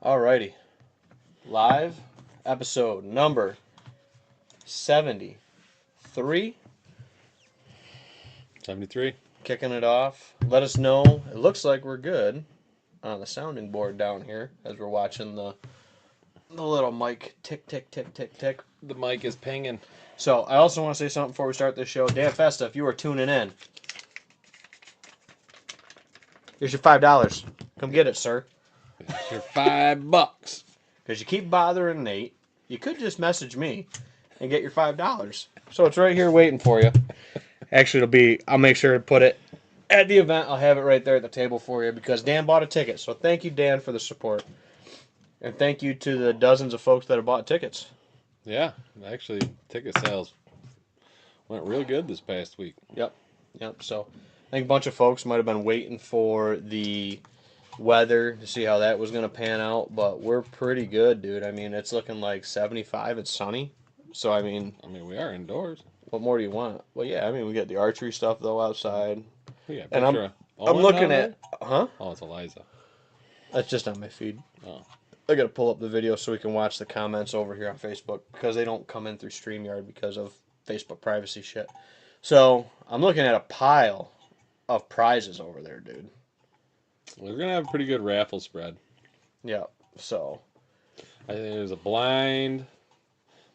Alrighty. Live episode number 73. 73. Kicking it off. Let us know. It looks like we're good on the sounding board down here as we're watching the little mic tick, tick, tick, tick, tick. The mic is pinging. So I also want to say something before we start this show. Dan Festa, if you are tuning in, here's your $5. Come get it, sir. It's your $5. Because you keep bothering Nate. You could just message me and get your $5. So it's right here waiting for you. Actually, I'll make sure to put it at the event. I'll have it right there at the table for you because Dan bought a ticket. So thank you, Dan, for the support. And thank you to the dozens of folks that have bought tickets. Yeah, actually, ticket sales went real good this past week. Yep. So I think a bunch of folks might have been waiting for the weather to see how that was going to pan out, but we're pretty good, dude. I mean, it's looking like 75. It's sunny. So, I mean, we are indoors. What more do you want? Well, yeah, I mean, we got the archery stuff, though, outside. Yeah, and I'm looking at... Huh? Oh, it's Eliza. That's just on my feed. Oh. I got to pull up the video so we can watch the comments over here on Facebook because they don't come in through StreamYard because of Facebook privacy shit. So, I'm looking at a pile of prizes over there, dude. We're going to have a pretty good raffle spread. Yeah, so. I think there's a blind.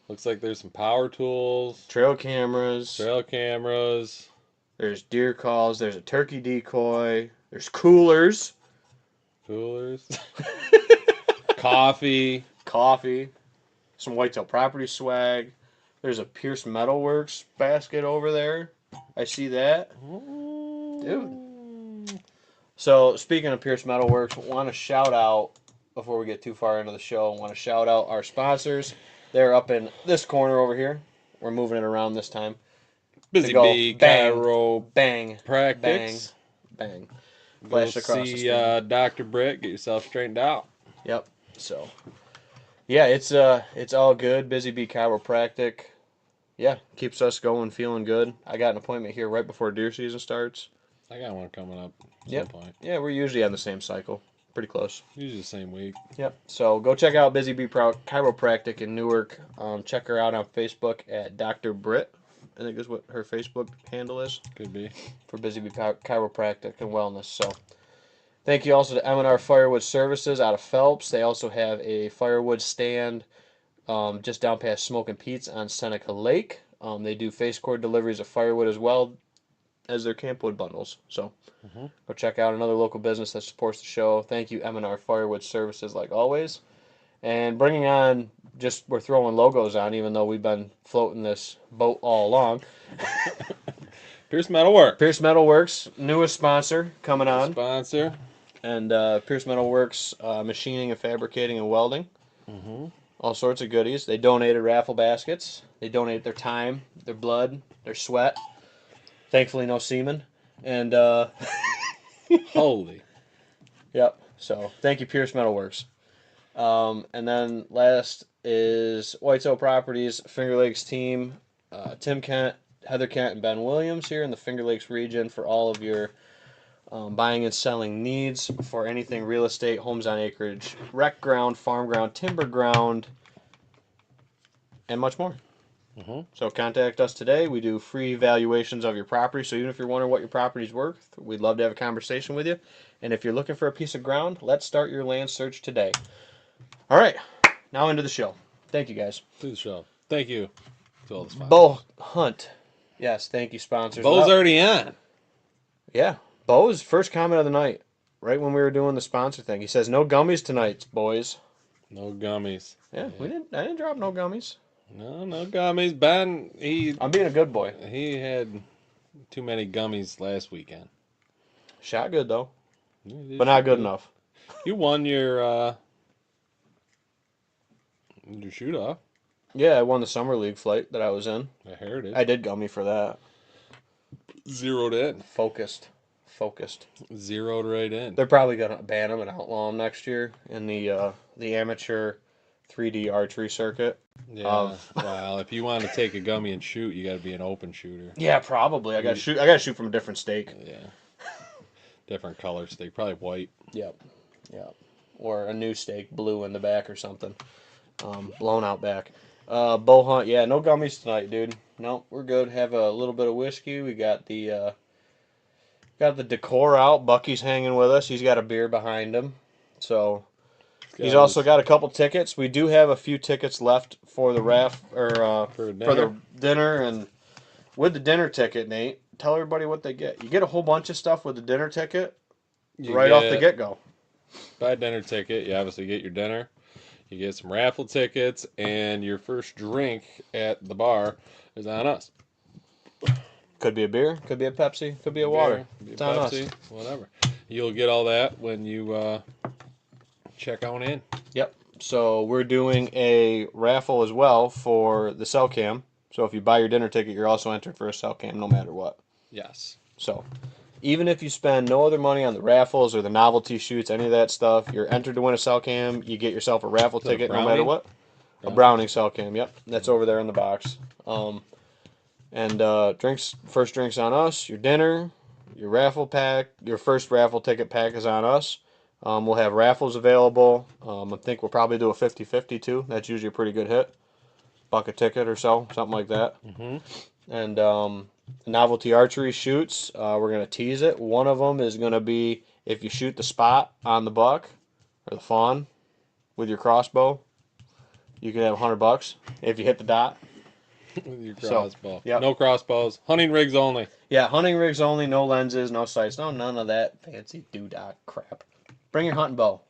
Looks like there's some power tools. Trail cameras. There's deer calls. There's a turkey decoy. There's coolers. Coffee. Some Whitetail Property swag. There's a Pierce Metalworks basket over there. I see that. Dude. So, speaking of Pierce Metalworks, I want to shout out, before we get too far into the show, I want to shout out our sponsors. They're up in this corner over here. We're moving it around this time. Busy Bee, Cairo, bang, practice. Bang. Flash across the screen. Dr. Britt, get yourself straightened out. Yep. So, yeah, it's all good. Busy Bee Chiropractic. Yeah, keeps us going, feeling good. I got an appointment here right before deer season starts. I got one coming up at some point. Yeah, we're usually on the same cycle. Pretty close. Usually the same week. Yep. So go check out Busy Bee Chiropractic in Newark. Check her out on Facebook at Dr. Britt. I think is what her Facebook handle is. Could be. For Busy Bee Chiropractic and Wellness. So thank you also to M&R Firewood Services out of Phelps. They also have a firewood stand just down past Smoke and Pete's on Seneca Lake. They do face cord deliveries of firewood as well as their campwood bundles. So go check out another local business that supports the show. Thank you, M&R Firewood Services, like always. And bringing on, we're throwing logos on, even though we've been floating this boat all along. Pierce Metalworks. Pierce Metalworks, newest sponsor coming on. And Pierce Metalworks, machining and fabricating and welding. All sorts of goodies. They donated raffle baskets. They donate their time, their blood, their sweat. Thankfully, no semen. And, Holy. Yep. So, thank you, Pierce Metalworks. And then last is Whitetail Properties, Finger Lakes team. Tim Kent, Heather Kent, and Ben Williams here in the Finger Lakes region for all of your buying and selling needs for anything real estate, homes on acreage, rec ground, farm ground, timber ground, and much more. So contact us today. We do free valuations of your property. So even if you're wondering what your property's worth, we'd love to have a conversation with you. And if you're looking for a piece of ground, let's start your land search today. All right, now into the show. Thank you, guys. To the show. Thank you to all the sponsors. Bo Hunt. Yes, thank you, sponsors. Bo's already on. Yeah, Bo's first comment of the night, right when we were doing the sponsor thing. He says, no gummies tonight, boys. No gummies. Yeah. I didn't drop no gummies. No gummies. Ben, I'm being a good boy. He had too many gummies last weekend. Shot good, though. But not good enough. You won your shoot-off. Yeah, I won the Summer League flight that I was in. I heard it. I did gummy for that. Zeroed in. Focused. Zeroed right in. They're probably going to ban him and outlaw him next year in the amateur 3D archery circuit. Yeah. Well, if you want to take a gummy and shoot, you got to be an open shooter. Yeah, probably. I got to shoot from a different stake. Yeah. Different color stake, probably white. Yep. or a new steak, blue in the back or something, blown out back. Bow hunt, yeah, no gummies tonight, dude. No, we're good. Have a little bit of whiskey. We got the decor out. Bucky's hanging with us. He's got a beer behind him, so he's also got a couple tickets. We do have a few tickets left for the for the dinner. And with the dinner ticket, Nate, tell everybody what they get. You get a whole bunch of stuff with the dinner ticket off the get-go. Buy a dinner ticket. You obviously get your dinner. You get some raffle tickets, and your first drink at the bar is on us. Could be a beer, could be a Pepsi, could be a water. It's on Pepsi, us. Whatever. You'll get all that when you check on in. Yep. So we're doing a raffle as well for the cell cam. So if you buy your dinner ticket, you're also entered for a cell cam no matter what. Yes. So even if you spend no other money on the raffles or the novelty shoots, any of that stuff, you're entered to win a cell cam. You get yourself a raffle ticket no matter what. A Browning cell cam, yep. That's over there in the box. First drinks on us. Your dinner, your raffle pack, your first raffle ticket pack is on us. We'll have raffles available. I think we'll probably do a 50-50 too. That's usually a pretty good hit. Buck a ticket or so, something like that. Mm-hmm. And novelty archery shoots, we're going to tease it. One of them is going to be if you shoot the spot on the buck or the fawn with your crossbow, you can have $100 if you hit the dot. With your crossbow. Yep. No crossbows. Hunting rigs only. Yeah, hunting rigs only. No lenses, no sights. No, none of that fancy doodah crap. Bring your hunting bow.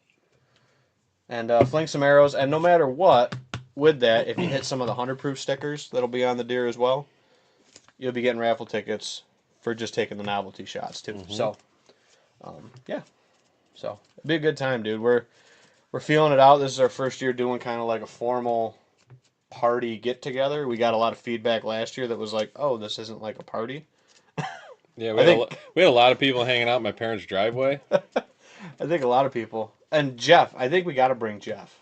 And fling some arrows. And no matter what, with that, if you hit some of the 100-proof stickers that'll be on the deer as well, you'll be getting raffle tickets for just taking the novelty shots too. Mm-hmm. So, yeah. So, it'll be a good time, dude. We're feeling it out. This is our first year doing kind of like a formal party get-together. We got a lot of feedback last year that was like, oh, this isn't like a party. Yeah, we had a lot of people hanging out in my parents' driveway. I think a lot of people. And Jeff, I think we got to bring Jeff.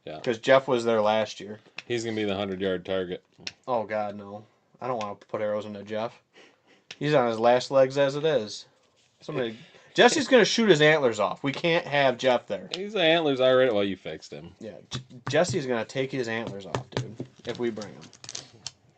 Yeah. Because Jeff was there last year. He's going to be the 100-yard target. Oh, God, no. I don't want to put arrows into Jeff. He's on his last legs as it is. Jesse's going to shoot his antlers off. We can't have Jeff there. His antlers already... Well, you fixed him. Yeah. Jesse's going to take his antlers off, dude, if we bring him.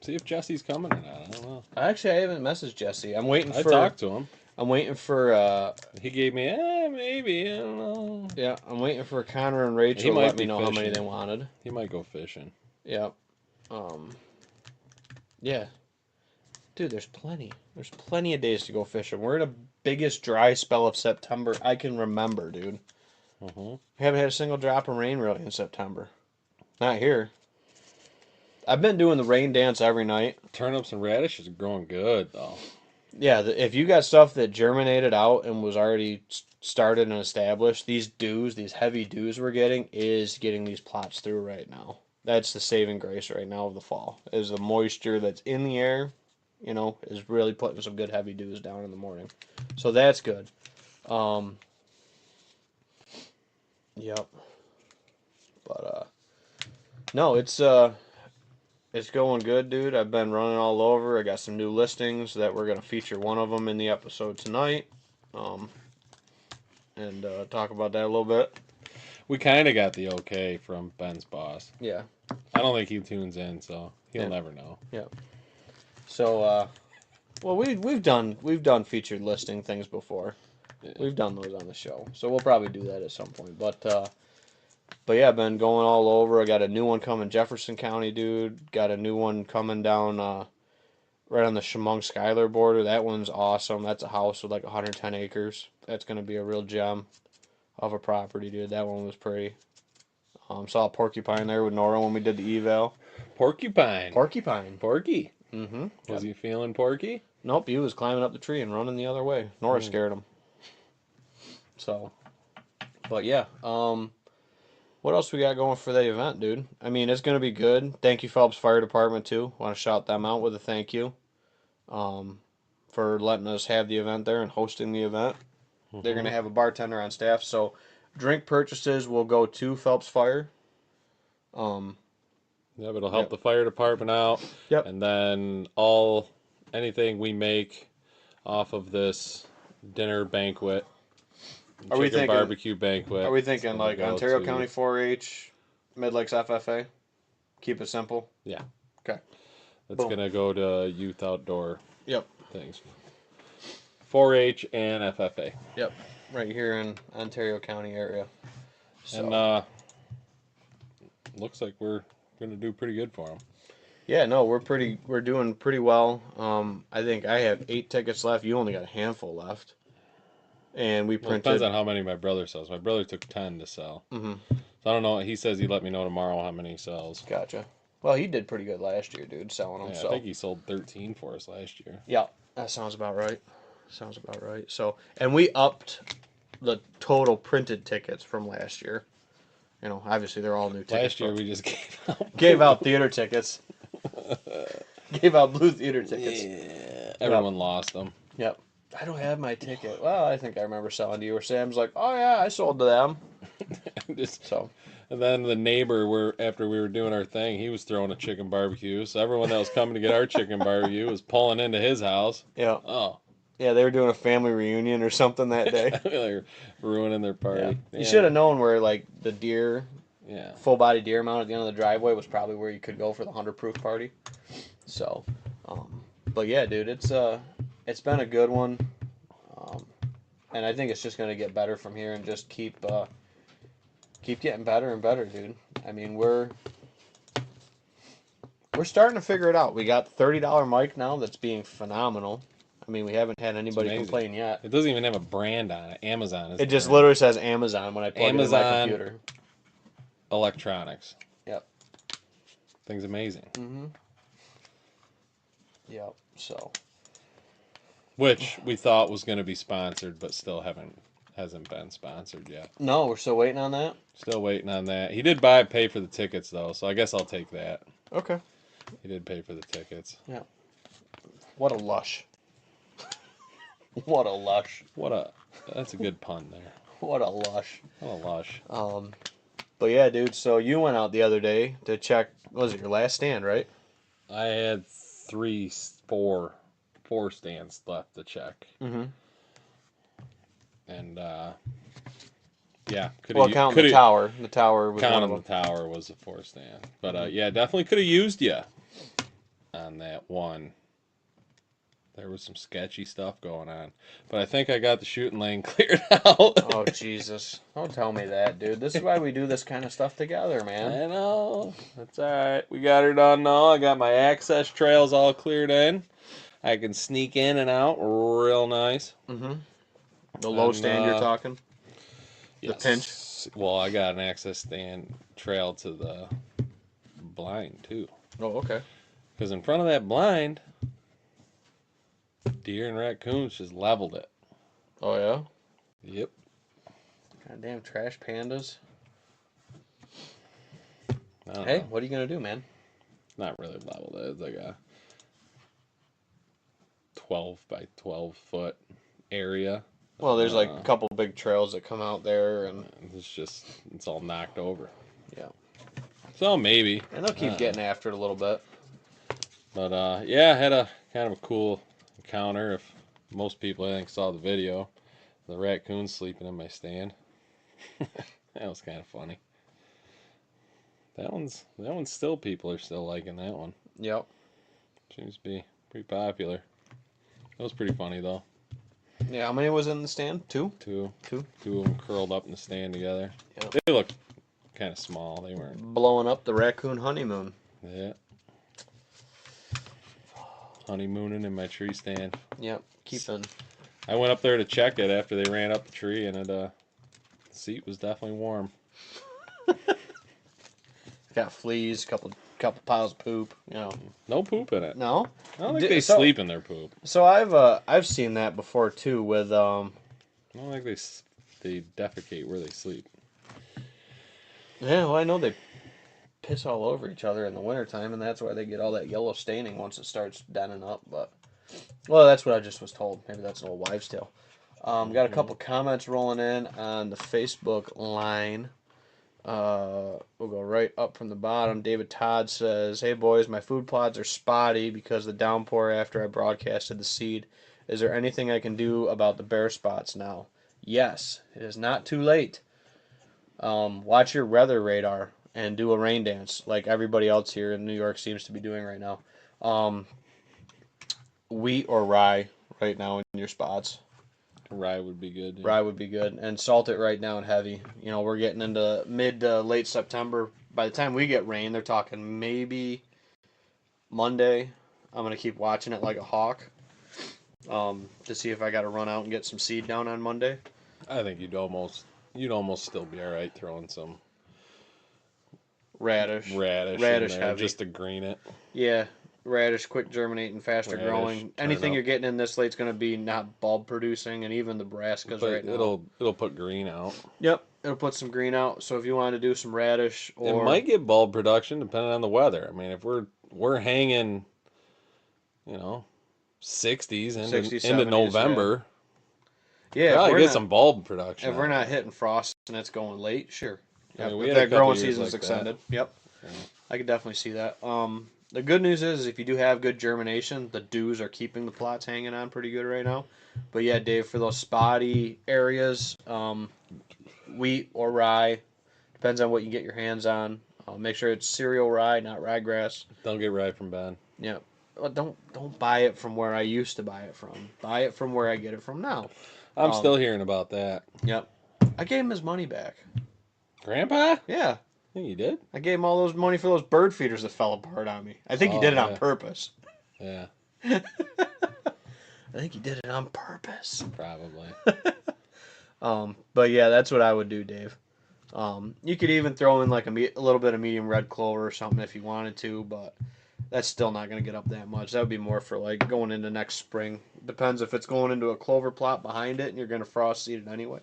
See if Jesse's coming or not. I don't know. Actually, I haven't messaged Jesse. I'm waiting for... I talked to him. I'm waiting for... He gave me, maybe, I don't know. Yeah, I'm waiting for Connor and Rachel to let me know how many they wanted. He might go fishing. Yep. Yeah. Dude, there's plenty. There's plenty of days to go fishing. We're in the biggest dry spell of September I can remember, dude. Mm-hmm. We haven't had a single drop of rain really in September. Not here. I've been doing the rain dance every night. Turnips and radishes are growing good, though. Yeah, if you got stuff that germinated out and was already started and established, these heavy dews we're getting is getting these plots through right now. That's the saving grace right now of the fall, is the moisture that's in the air, is really putting some good heavy dews down in the morning. So that's good. Yep. But, no, it's going good, dude. I've been running all over. I got some new listings that we're going to feature one of them in the episode tonight. And talk about that a little bit. We kind of got the okay from Ben's boss. Yeah. I don't think he tunes in, so he'll never know. Yeah. So, well, we've done featured listing things before. Yeah. We've done those on the show, so we'll probably do that at some point. But yeah, I've been going all over. I got a new one coming Jefferson County, dude. Got a new one coming down right on the Chemung-Schuyler border. That one's awesome. That's a house with like 110 acres. That's going to be a real gem of a property, dude. That one was pretty. Saw a porcupine there with Nora when we did the eval. Porcupine. Porky. Mm-hmm. Was he feeling porky? Nope, he was climbing up the tree and running the other way. Nora scared him. So, but yeah. What else we got going for the event, dude? I mean, it's going to be good. Thank you, Phelps Fire Department, too. Want to shout them out with a thank you for letting us have the event there and hosting the event. Mm-hmm. They're going to have a bartender on staff, so drink purchases will go to Phelps Fire. Yeah, but it'll help the fire department out. Yep. And then anything we make off of this dinner banquet Are we thinking barbecue banquet? Are we thinking like Ontario to, County 4-H, Mid Lakes FFA? Keep it simple. Yeah. Okay. That's going to go to youth outdoor Yep. things. 4-H and FFA. Yep. Right here in Ontario County area. So. And looks like we're going to do pretty good for them. Yeah, no, we're doing pretty well. I think I have 8 tickets left. You only got a handful left. And we printed. Well, it depends on how many my brother sells. My brother took 10 to sell. Mm-hmm. So I don't know. He says he'd let me know tomorrow how many he sells. Gotcha. Well, he did pretty good last year, dude, selling them. Yeah, so. I think he sold 13 for us last year. Yeah, that sounds about right. So, and we upped the total printed tickets from last year. You know, obviously they're all new tickets. Last year we just gave out theater tickets. Gave out blue theater tickets. Yeah, everyone lost them. Yep. I don't have my ticket. Well, I think I remember selling to you, or Sam's like, oh yeah, I sold to them. And then the neighbor, after we were doing our thing, he was throwing a chicken barbecue. So everyone that was coming to get our chicken barbecue was pulling into his house. Yeah. Oh. Yeah, they were doing a family reunion or something that day. They were ruining their party. Yeah. Yeah. You should have known where, like, the deer, yeah, full body deer mount at the end of the driveway was probably where you could go for the 100 proof party. So, but yeah, dude, it's been a good one, and I think it's just gonna get better from here and just keep getting better and better, dude. I mean, we're starting to figure it out. We got the $30 mic now that's being phenomenal. I mean, we haven't had anybody complain yet. It doesn't even have a brand on it. Amazon is. It just literally says Amazon when I plug it in my computer. Electronics. Yep. Thing's amazing. Mm-hmm. Yep. So. Which we thought was going to be sponsored, but still hasn't been sponsored yet. No, we're still waiting on that. Still waiting on that. He did pay for the tickets though, so I guess I'll take that. Okay. He did pay for the tickets. Yeah. What a lush. What a lush. That's a good pun there. What a lush. What a lush. But yeah, dude, so you went out the other day to check, what was it, your last stand, right? I had four stands left to check. Mm-hmm. And yeah, counting the tower. The tower was counting the tower was the 4 stand. But yeah, definitely could have used you on that one. There was some sketchy stuff going on. But I think I got the shooting lane cleared out. Oh, Jesus. Don't tell me that, dude. This is why we do this kind of stuff together, man. I know. That's all right. We got her done now. I got my access trails all cleared in. I can sneak in and out real nice. Mm-hmm. The low stand you're talking? Yes. The pinch? Well, I got an access stand trail to the blind, too. Oh, okay. Because in front of that blind, deer and raccoons just leveled it. Oh, yeah? Yep. Goddamn trash pandas. Hey, what are you going to do, man? Not really leveled it. It's like a 12 by 12 foot area. Well, there's like a couple big trails that come out there, and it's all knocked over. Yeah. So maybe. And they'll keep getting after it a little bit. But yeah, I had a kind of a cool encounter. If most people I think saw the video, the raccoon sleeping in my stand. That was kind of funny. That one's still, people are still liking that one. Yep. Seems to be pretty popular. That was pretty funny though. Yeah, how many was in the stand? Two? Two. Two of them curled up in the stand together. Yep. They looked kind of small. They weren't blowing up the raccoon honeymoon. Yeah. Honeymooning in my tree stand. Yep. Keeping. I went up there to check it after they ran up the tree, and the seat was definitely warm. Got fleas, couple piles of poop. You know. No poop in it. No. I don't think they sleep in their poop. So I've seen that before too with I don't think they defecate where they sleep. Yeah, well I know they piss all over each other in the wintertime, and that's why they get all that yellow staining once it starts denning up. But well, that's what I just was told. Maybe that's an old wives' tale. Got a couple comments rolling in on the Facebook line. We'll go right up from the bottom. David Todd says, "Hey boys, my food plots are spotty because of the downpour after I broadcasted the seed. Is there anything I can do about the bare spots now? Yes, it is not too late. Watch your weather radar and do a rain dance like everybody else here in New York seems to be doing right now. Um, Wheat or rye right now in your spots. Rye would be good. Yeah. Rye would be good, and salt it right down heavy. You know, we're getting into mid to late September. By the time we get rain, they're talking maybe Monday. I'm gonna keep watching it like a hawk, to see if I got to run out and get some seed down on Monday. I think you'd almost still be all right throwing some Radish in there heavy, just to green it. yeah. Radish, quick germinating, faster growing. Anything turnip. you're getting in this late's going to be not bulb producing, and even the brassicas But right now. it'll put green out. Yep, it'll put some green out. So if you want to do some radish, or It might get bulb production depending on the weather. I mean, if we're hanging, 60s 60s, into 70s, November, yeah, probably if get we're some bulb production. if we're not hitting frost and it's going late, sure. I Yep, mean, we if had a that couple growing years season's like extended. that. Yep, Yeah. I could definitely see that. The good news is if you do have good germination, the dews are keeping the plots hanging on pretty good right now. But yeah, Dave, for those spotty areas, wheat or rye, depends on what you get your hands on. Make sure it's cereal rye, not ryegrass. Don't get rye from Ben. Yeah, well, don't buy it from where I used to buy it from. Buy it from where I get it from now. I'm still hearing about that. Yep, I gave him his money back. Grandpa? Yeah. I think you did. I gave him all those money for those bird feeders that fell apart on me. I think he did it on yeah. purpose. Yeah, I think he did it on purpose. probably. But yeah, that's what I would do, Dave. You could even throw in like a little bit of medium red clover or something if you wanted to, but that's still not going to get up that much. That would be more for like going into next spring. Depends if it's going into a clover plot behind it and you're going to frost seed it anyway.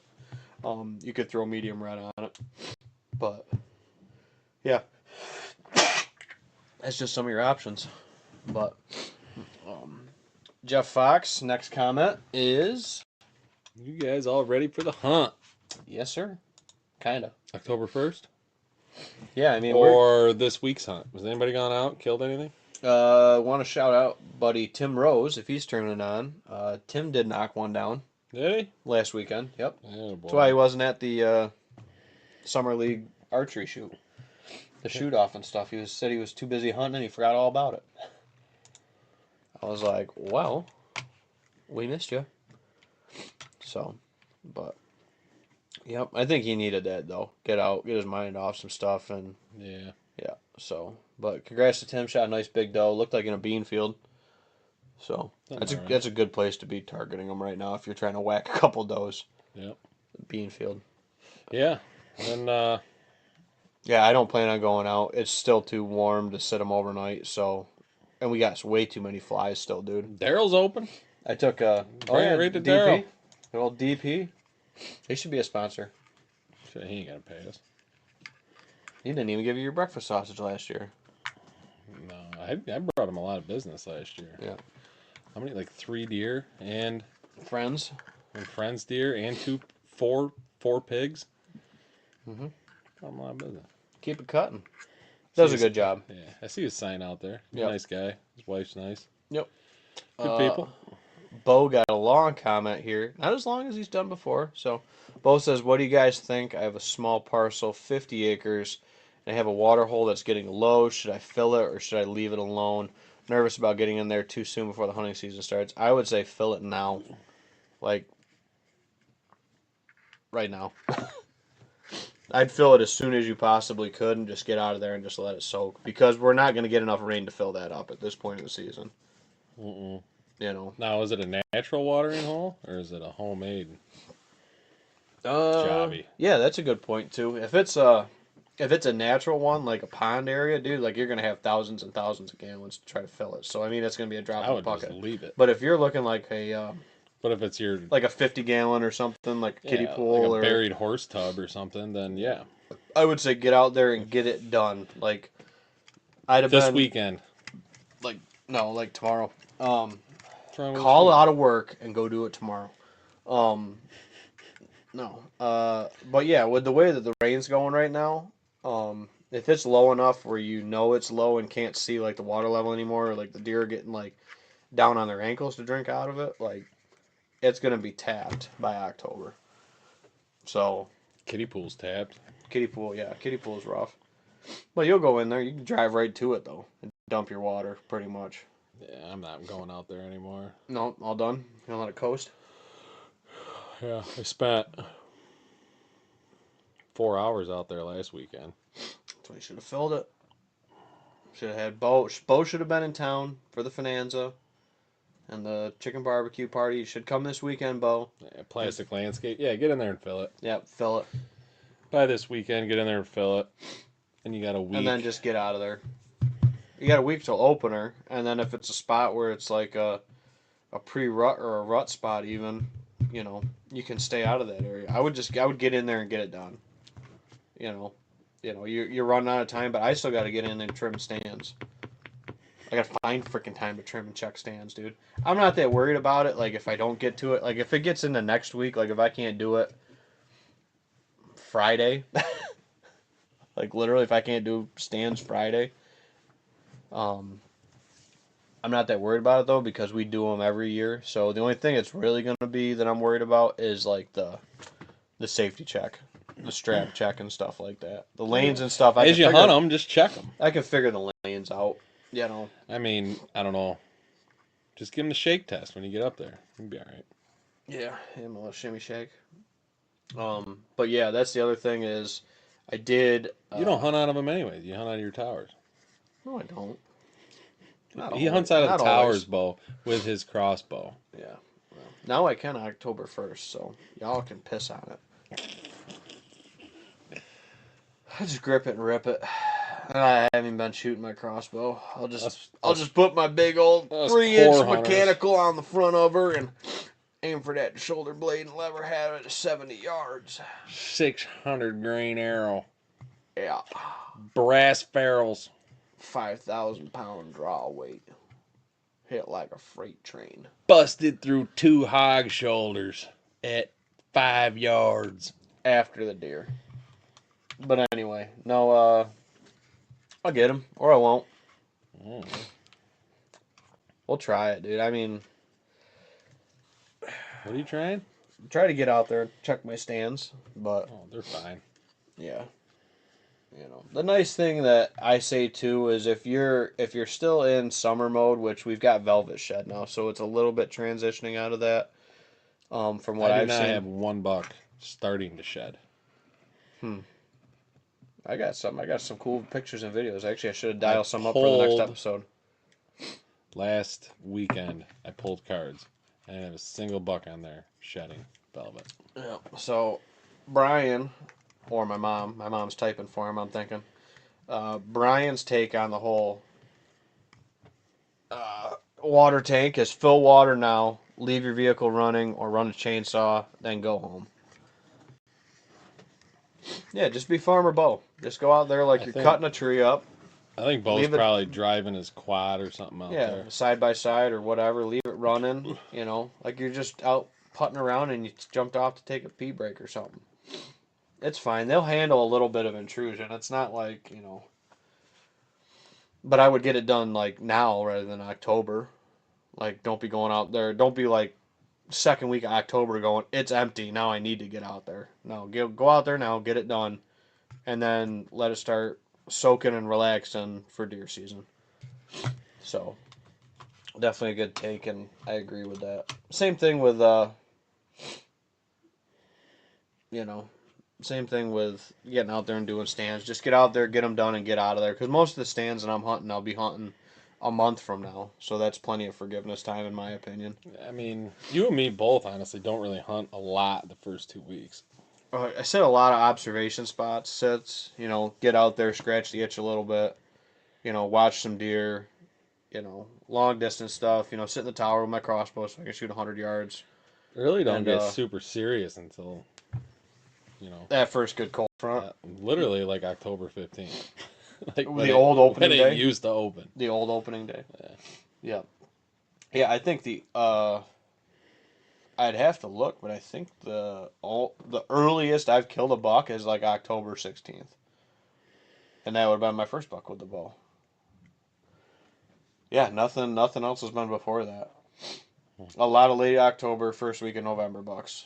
You could throw medium red on it, but yeah, that's just some of your options. But Jeff Fox, next comment is, You guys all ready for the hunt? yes, sir. Kind of. October 1st? Yeah, I mean, Or this week's hunt. Was anybody gone out, killed anything? want to shout out buddy Tim Rose if he's turning on. Tim did knock one down Did he? last weekend. Yep. Oh, boy. That's why he wasn't at the summer league archery shoot, the shoot off and stuff. Said he was too busy hunting and he forgot all about it. I was like, well, we missed you. So, but yep, I think he needed that though. Get out, get his mind off some stuff, and Yeah. yeah. So, but congrats to Tim. Shot a nice big doe. Looked like in a bean field. So that's a good place to be targeting them right now if you're trying to whack a couple does. Yep. Bean field. Yeah. And Yeah, I don't plan on going out. It's still too warm to sit them overnight. So, and we got way too many flies still, dude. Daryl's open. I took Bring it right to DP. Daryl. Good old DP. They should be a sponsor. Shit, he ain't gonna pay us. He didn't even give you your breakfast sausage last year. No, I brought him a lot of business last year. Yeah. How many? Like 3 deer and Friends. friends deer and four pigs. Mhm. Got him a lot of business. Keep it cutting. Does a good job. Yeah, I see his sign out there. Yep. Nice guy. His wife's nice. Yep. Good people. Bo got a long comment here. Not as long as he's done before. So, Bo says, what do you guys think? I have a small parcel, 50 acres, and I have a water hole that's getting low. Should I fill it or should I leave it alone? Nervous about getting in there too soon before the hunting season starts. I would say fill it now. Like, right now. I'd fill it as soon as you possibly could and just get out of there and just let it soak. Because we're not going to get enough rain to fill that up at this point in the season. Mm-mm. You know. Now, is it a natural watering hole or is it a homemade? Yeah, that's a good point too. If it's a natural one, like a pond area, dude, like you're gonna have thousands and thousands of gallons to try to fill it. So I mean, it's gonna be a drop I in the would bucket. just leave it. But if you're looking like But if it's your like a 50-gallon or something, like a kiddie pool like a or buried horse tub or something, then yeah. I would say get out there and get it done. Like I'd have This been weekend. like tomorrow. What's wrong with Call you? out of work and go do it tomorrow. No. But yeah, with the way that the rain's going right now, if it's low enough where you know it's low and can't see like the water level anymore, or like the deer are getting like down on their ankles to drink out of it, like it's gonna be tapped by October. So Kiddie pool's tapped. kiddie pool, yeah, kiddie pool's rough. But you'll go in there. You can drive right to it though and dump your water pretty much. Yeah, I'm not going out there anymore. No, all done. You gonna let it coast? Yeah, I spent 4 hours out there last weekend. So you should have filled it. Should have had Bo. Bo should have been in town for the Finanza and the chicken barbecue party. You should come this weekend, Bo. Yeah, plastic landscape. Yeah, get in there and fill it. Yep, fill it. By this weekend, get in there and fill it. And you got a week. And then just get out of there. You got a week till opener, and then if it's a spot where it's like a pre-rut or a rut spot even, you can stay out of that area. I would get in there and get it done. You're running out of time, but I still got to get in and trim stands. I got to find freaking time to trim and check stands, dude. I'm not that worried about it. Like if I don't get to it, like if it gets into next week, like if I can't do it Friday, like literally if I can't do stands Friday, I'm not that worried about it though because we do them every year. So the only thing it's really going to be that I'm worried about is like the safety check, the strap check and stuff like that. The lanes and stuff. As you hunt them, just check them. I can figure the lanes out. I mean, I don't know. Just give them the shake test when you get up there. You'll be all right. Yeah, a little shimmy shake. But yeah, that's the other thing is I did. You don't hunt out of them anyways. You hunt out of your towers. No, I don't. He hunts out of the towers bow with his crossbow. Yeah. Well, now I can October 1st, so y'all can piss on it. I just grip it and rip it. I haven't been shooting my crossbow. I'll just put my big old 3-inch mechanical on the front of her and aim for that shoulder blade and lever have it at 70 yards. 600 grain arrow. Yeah. Brass ferrules. 5,000 pound draw weight. Hit like a freight train. Busted through 2 hog shoulders at 5 yards. After the deer. But anyway, no, I'll get him, or I won't. We'll try it, dude. I mean... What are you trying? Try to get out there and check my stands, but... Oh, they're fine. Yeah. The nice thing that I say, too, is if you're still in summer mode, which we've got velvet shed now, so it's a little bit transitioning out of that, from what I've seen. I have 1 buck starting to shed. I got some cool pictures and videos. Actually, I should have dialed some up for the next episode. Last weekend, I pulled cards. I didn't have a single buck on there shedding velvet. Yeah. So, Brian, or my mom's typing for him, I'm thinking. Brian's take on the whole water tank is fill water now, leave your vehicle running, or run a chainsaw, then go home. Yeah, just be Farmer Bo. Just go out there like you're cutting a tree up. I think Bo's probably driving his quad or something out there. Yeah, side by side or whatever. Leave it running, like you're just out putting around and you jumped off to take a pee break or something. It's fine. They'll handle a little bit of intrusion. It's not like, But I would get it done, like, now rather than October. Like, don't be going out there. Don't be, like, second week of October going, it's empty, now I need to get out there. No, go out there now, get it done, and then let it start soaking and relaxing for deer season. So, definitely a good take, and I agree with that. Same thing with, same thing with getting out there and doing stands. Just get out there, get them done, and get out of there. Because most of the stands that I'm hunting, I'll be hunting a month from now. So that's plenty of forgiveness time, in my opinion. I mean, you and me both, honestly, don't really hunt a lot the first 2 weeks. I set a lot of observation spots, sets, get out there, scratch the itch a little bit, watch some deer, long distance stuff, sit in the tower with my crossbow so I can shoot 100 yards. It really don't get super serious until, that first good cold front. Literally like October 15th. Like the old opening day? When it used to open. The old opening day. Yeah. Yeah, I think I'd have to look, but I think the earliest I've killed a buck is like October 16th. And that would have been my first buck with the bow. Yeah, nothing else has been before that. A lot of late October, first week of November bucks.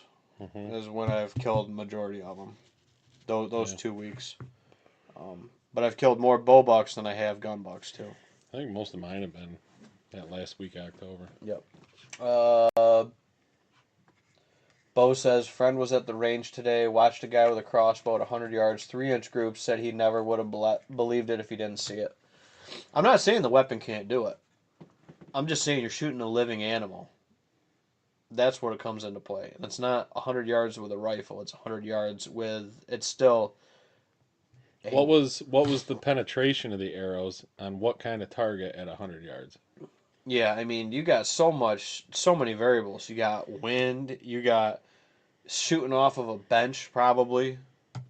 is when I've killed majority of them. Those 2 weeks. But I've killed more bow bucks than I have gun bucks too. I think most of mine have been that last week of October. Yep. Bo says, friend was at the range today, watched a guy with a crossbow at 100 yards, 3-inch group, said he never would have believed it if he didn't see it. I'm not saying the weapon can't do it. I'm just saying you're shooting a living animal. That's where it comes into play. And it's not 100 yards with a rifle. It's 100 yards with... It's still... What was the penetration of the arrows on what kind of target at 100 yards? Yeah, I mean, you got so many variables. You got wind, you got shooting off of a bench probably,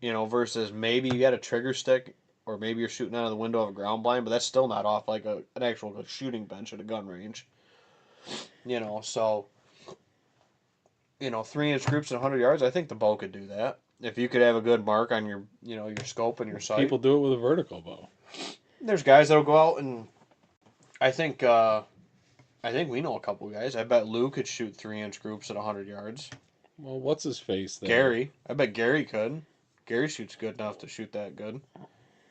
versus maybe you got a trigger stick, or maybe you're shooting out of the window of a ground blind, but that's still not off like an actual shooting bench at a gun range. So 3-inch groups at 100 yards, I think the bow could do that. If you could have a good mark on your scope and your sight. People do it with a vertical bow. There's guys that'll go out and I think we know a couple guys. I bet Lou could shoot 3-inch groups at 100 yards. Well, what's his face there? Gary. I bet Gary could. Gary shoots good enough to shoot that good.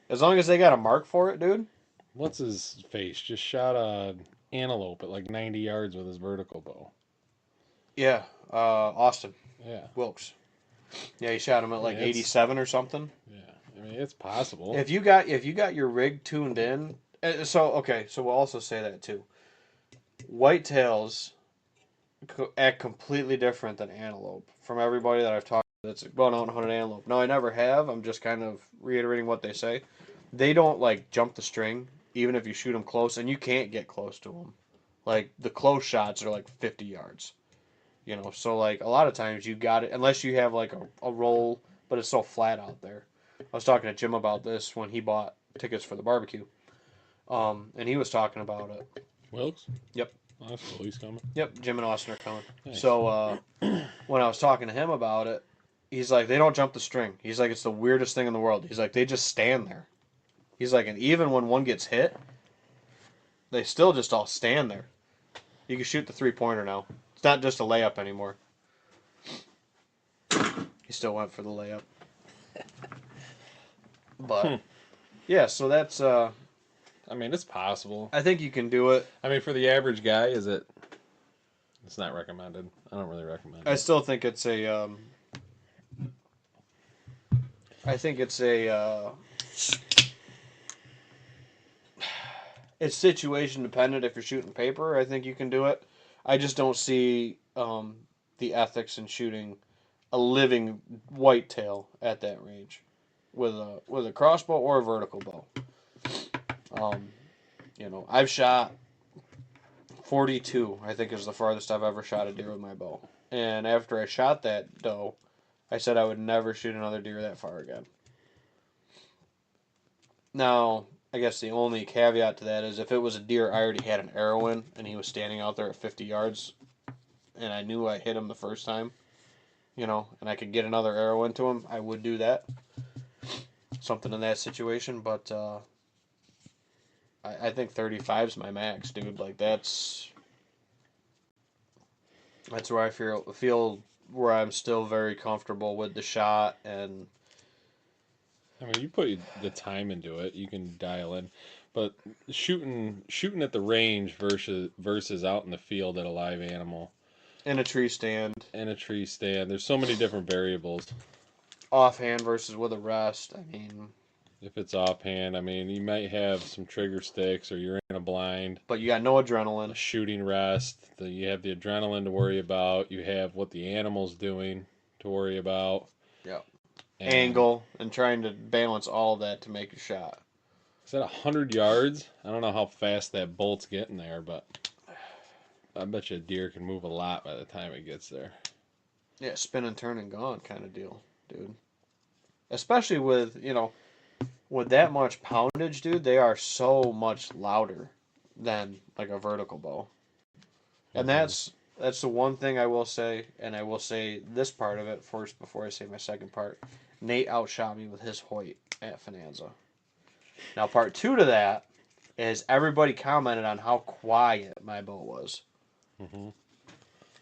As long as they got a mark for it, dude. What's his face? Just shot a antelope at like 90 yards with his vertical bow. Yeah, Austin. Yeah. Wilkes. Yeah, he shot him at like 87 or something. Yeah, I mean it's possible. If you got your rig tuned in, so we'll also say that too. Whitetails act completely different than antelope. From everybody that I've talked to that's gone out and hunted antelope. No, I never have. I'm just kind of reiterating what they say. They don't like jump the string, even if you shoot them close, and you can't get close to them. Like the close shots are like 50 yards. So like a lot of times you got it, unless you have like a roll, but it's so flat out there. I was talking to Jim about this when he bought tickets for the barbecue. And he was talking about it. Wilkes? Yep. Oh, that's cool. He's coming. Yep, Jim and Austin are coming. Nice. So when I was talking to him about it, he's like, they don't jump the string. He's like, it's the weirdest thing in the world. He's like, they just stand there. He's like, and even when one gets hit, they still just all stand there. You can shoot the 3-pointer now. It's not just a layup anymore. He still went for the layup. But, yeah, so that's... I mean, it's possible. I think you can do it. I mean, for the average guy, it's not recommended. I don't really recommend it. I still think it's a... It's situation dependent. If you're shooting paper, I think you can do it. I just don't see the ethics in shooting a living whitetail at that range with a crossbow or a vertical bow. I've shot 42, I think is the farthest I've ever shot a deer with my bow. And after I shot that doe, I said I would never shoot another deer that far again. Now, I guess the only caveat to that is if it was a deer I already had an arrow in and he was standing out there at 50 yards and I knew I hit him the first time, and I could get another arrow into him, I would do that. Something in that situation, but I think 35's my max, dude. Like that's where I feel where I'm still very comfortable with the shot. And I mean, you put the time into it, you can dial in. But shooting at the range versus out in the field at a live animal. in a tree stand. There's so many different variables. Offhand versus with a rest. I mean, if it's offhand, I mean, you might have some trigger sticks or you're in a blind. But you got no adrenaline. A shooting rest. You have the adrenaline to worry about. You have what the animal's doing to worry about. Yep. Angle and trying to balance all of that to make a shot. Is that 100 yards? I don't know how fast that bolt's getting there, but I bet you a deer can move a lot by the time it gets there. Yeah, spin and turn and gone kind of deal, dude. Especially with, with that much poundage, dude, they are so much louder than like a vertical bow. And that's the one thing I will say, and I will say this part of it first before I say my second part. Nate outshot me with his Hoyt at Finanza. Now, part 2 to that is everybody commented on how quiet my bow was. Mm-hmm.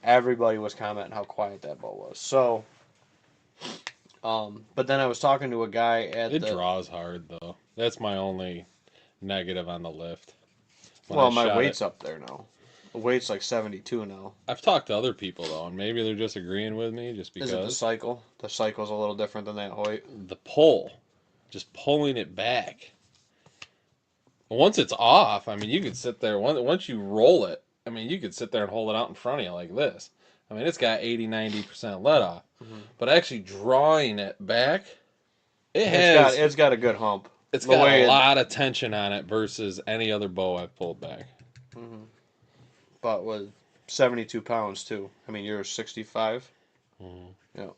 Everybody was commenting how quiet that bow was. So, but then I was talking to a guy at It draws hard though. That's my only negative on the lift. Well, my weight's up there now. The weight's like 72 now. I've talked to other people though, and maybe they're just agreeing with me just because. Is it the cycle? The cycle's a little different than that Hoyt. The pull, just pulling it back. Once it's off, I mean, you could sit there. Once you roll it, I mean, you could sit there and hold it out in front of you like this. I mean, it's got 80-90% let off. Mm-hmm. But actually drawing it back, it's got a good hump. It's got a lot of tension on it versus any other bow I've pulled back. Mm-hmm. But with 72 pounds too. I mean, you're 65. Mm-hmm. Yeah.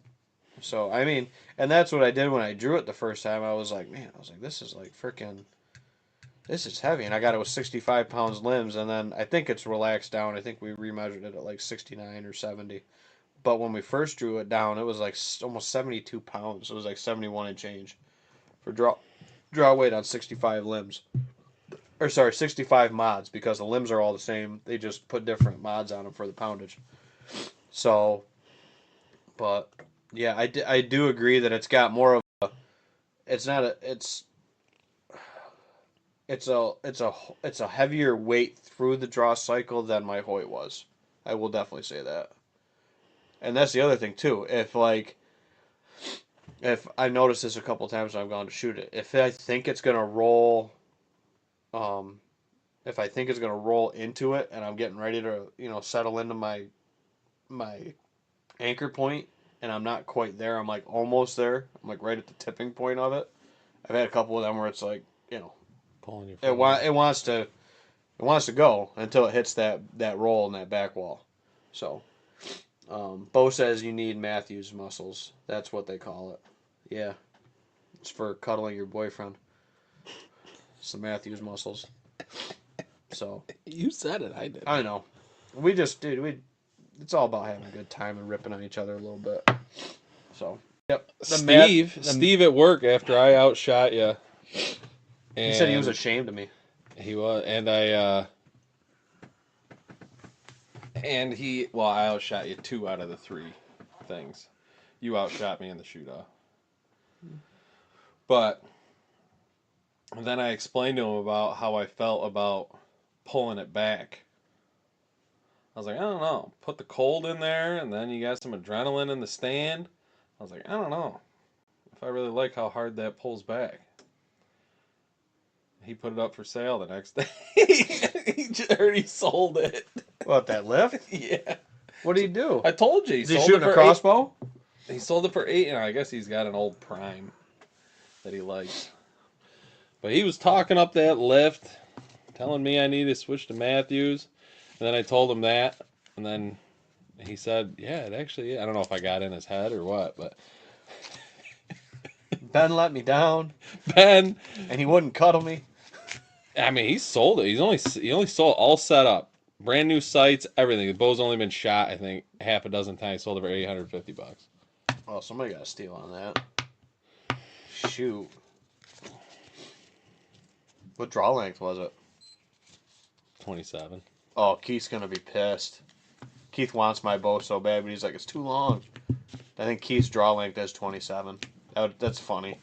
So I mean, and that's what I did when I drew it the first time. I was like, this is like freaking. This is heavy, and I got it with 65 pounds limbs, and then I think it's relaxed down. I think we remeasured it at like 69 or 70. But when we first drew it down, it was like almost 72 pounds. It was like 71 and change for draw weight on 65 limbs. Or sorry, 65 mods, because the limbs are all the same. They just put different mods on them for the poundage. So, but yeah, I do agree that it's got more of a. It's not a. It's a heavier weight through the draw cycle than my Hoyt was. I will definitely say that. And that's the other thing too. If I noticed this a couple times when I've gone to shoot it, if I think it's gonna roll, into it, and I'm getting ready to settle into my anchor point, and I'm not quite there. I'm like almost there. I'm like right at the tipping point of it. I've had a couple of them where it's like pulling your it wants to go until it hits that roll in that back wall. So, Bo says you need Matthews muscles. That's what they call it. Yeah, it's for cuddling your boyfriend. It's the Matthews muscles. So you said it, I did. I know. We just it's all about having a good time and ripping on each other a little bit. So yep. Steve at work after I outshot you. He said he was ashamed of me. He was, and I outshot you 2 out of the 3 things. You outshot me in the shoot-off. But then I explained to him about how I felt about pulling it back. I was like, I don't know. Put the cold in there, and then you got some adrenaline in the stand. I was like, I don't know if I really like how hard that pulls back. He put it up for sale the next day. He already sold it. What, that lift? Yeah. What did he do? I told you. Is he shooting a crossbow? He sold it for $8, and I guess he's got an old Prime that he likes. But he was talking up that lift, telling me I need to switch to Matthews. And then I told him that, and then he said, yeah, it actually, I don't know if I got in his head or what, but... Ben let me down. Ben! And he wouldn't cuddle me. I mean, he sold it. He only sold all set up. Brand new sights, everything. The bow's only been shot, I think, half a dozen times. Sold it for $850. Oh, somebody got a steal on that. Shoot. What draw length was it? 27. Oh, Keith's going to be pissed. Keith wants my bow so bad, but he's like, it's too long. I think Keith's draw length is 27. That's funny.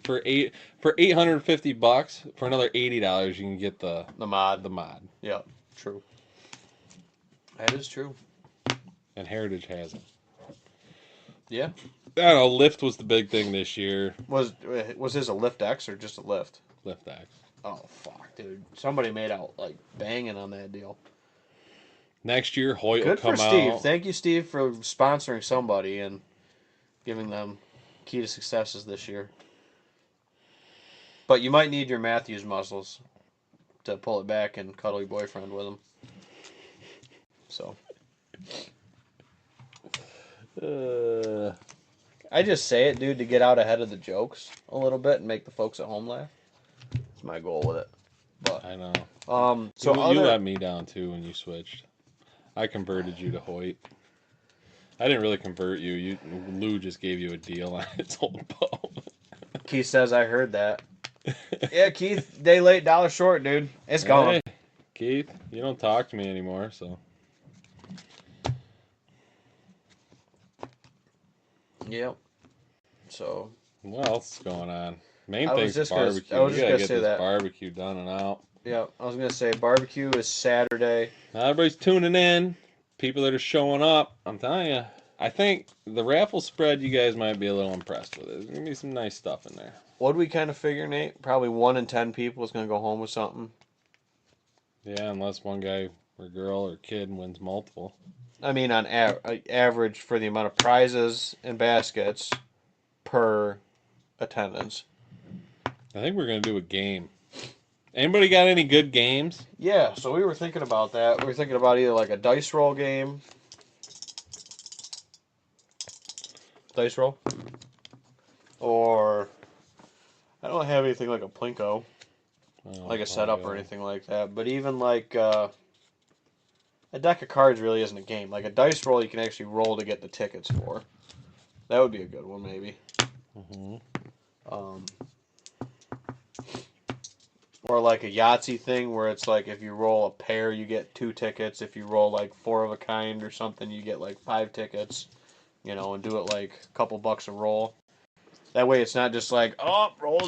For $850, for another $80, you can get the mod. Yeah, true. That is true. And Heritage has it. Yeah. I don't know. Lift was the big thing this year. Was his a Lift X or just a Lift? Lift X. Oh fuck, dude! Somebody made out like banging on that deal. Next year, Hoyt will come out. Good for Steve. Thank you, Steve, for sponsoring somebody and giving them key to successes this year. But you might need your Matthews muscles to pull it back and cuddle your boyfriend with him. So. I just say it, dude, to get out ahead of the jokes a little bit and make the folks at home laugh. That's my goal with it. But I know. So you let me down too when you switched. I converted you to Hoyt. I didn't really convert you. Lou just gave you a deal on its old bow. Keith says I heard that. Yeah, Keith, day late, dollar short, dude. It's gone. Hey, Keith, you don't talk to me anymore, so. Yep. So. What else is going on? Main I was thing's just barbecue. I was We just gotta gonna get say this that. barbecue done and out. Yeah, I was gonna say barbecue is Saturday. Now everybody's tuning in. People that are showing up. I'm telling you, I think the raffle spread you guys might be a little impressed with it. There's gonna be some nice stuff in there. What do we kind of figure, Nate? Probably 1 in 10 people is gonna go home with something. Yeah, unless one guy or girl or kid wins multiple. I mean, on average for the amount of prizes and baskets per attendance. I think we're gonna do a game. Anybody got any good games? Yeah, so we were thinking about that. We were thinking about either like a dice roll game. Dice roll? Or I don't have anything like a Plinko, like a setup or anything like that. But even like a deck of cards really isn't a game. Like a dice roll, you can actually roll to get the tickets for. That would be a good one, maybe. Mm-hmm. Or like a Yahtzee thing where it's like if you roll a pair, you get 2 tickets. If you roll like 4 of a kind or something, you get like 5 tickets. You know, and do it like a couple bucks a roll. That way it's not just like, oh, roll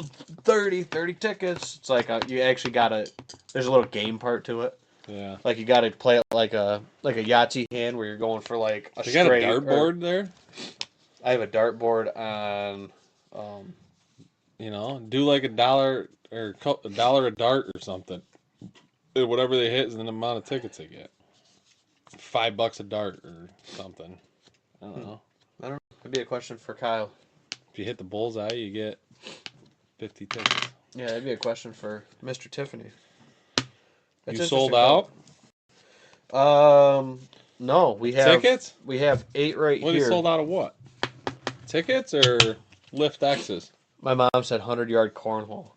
30 tickets. It's like you actually gotta, there's a little game part to it. Yeah. Like you gotta play it like a Yahtzee hand where you're going for like a They straight. got a dartboard there? I have a dartboard on, You know, do like $1 or $1 a dart or something. Whatever they hit is the amount of tickets they get. $5 a dart or something. I don't know. I don't know. Could be a question for Kyle. If you hit the bullseye, you get 50 tickets. Yeah, that'd be a question for Mr. Tiffany. You sold out? No, we have tickets. We have 8 right Well, here. you sold out of what? Tickets or lift X's? My mom said 100-yard cornhole.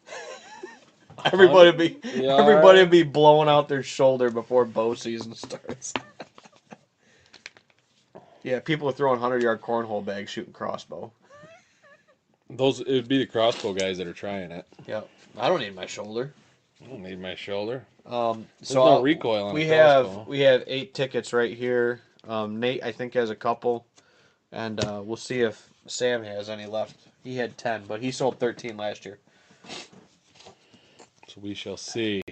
Everybody would be blowing out their shoulder before bow season starts. Yeah, people are throwing 100-yard cornhole bags shooting crossbow. It would be the crossbow guys that are trying it. Yeah, I don't need my shoulder. I don't need my shoulder. There's no recoil on a crossbow. We have 8 tickets right here. Nate, I think, has a couple, and we'll see if Sam has any left. He had 10, but he sold 13 last year. So we shall see.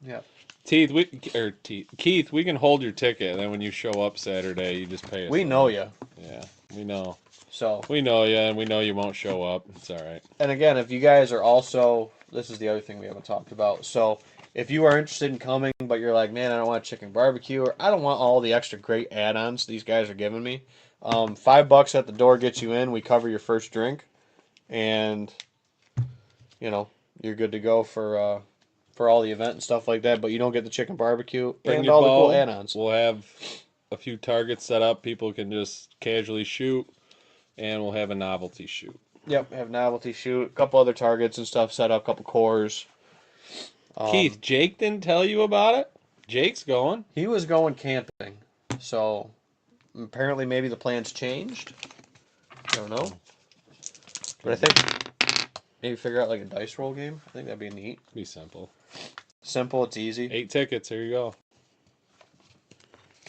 Yeah. Keith, we can hold your ticket, and then when you show up Saturday, you just pay us. We know you. Yeah, we know. So we know you, and we know you won't show up. It's all right. And again, if you guys are also, this is the other thing we haven't talked about. So if you are interested in coming, but you're like, man, I don't want chicken barbecue, or I don't want all the extra great add-ons these guys are giving me, $5 at the door gets you in. We cover your first drink, and you know you're good to go for all the event and stuff like that. But you don't get the chicken barbecue and all the cool add-ons. We'll have a few targets set up. People can just casually shoot. And we'll have a novelty shoot. Yep, have novelty shoot. A couple other targets and stuff set up, a couple cores. Keith, Jake didn't tell you about it? Jake's going. He was going camping. So, apparently maybe the plans changed. I don't know. But I think maybe figure out like a dice roll game. I think that'd be neat. Be simple. Simple, it's easy. 8 tickets, here you go.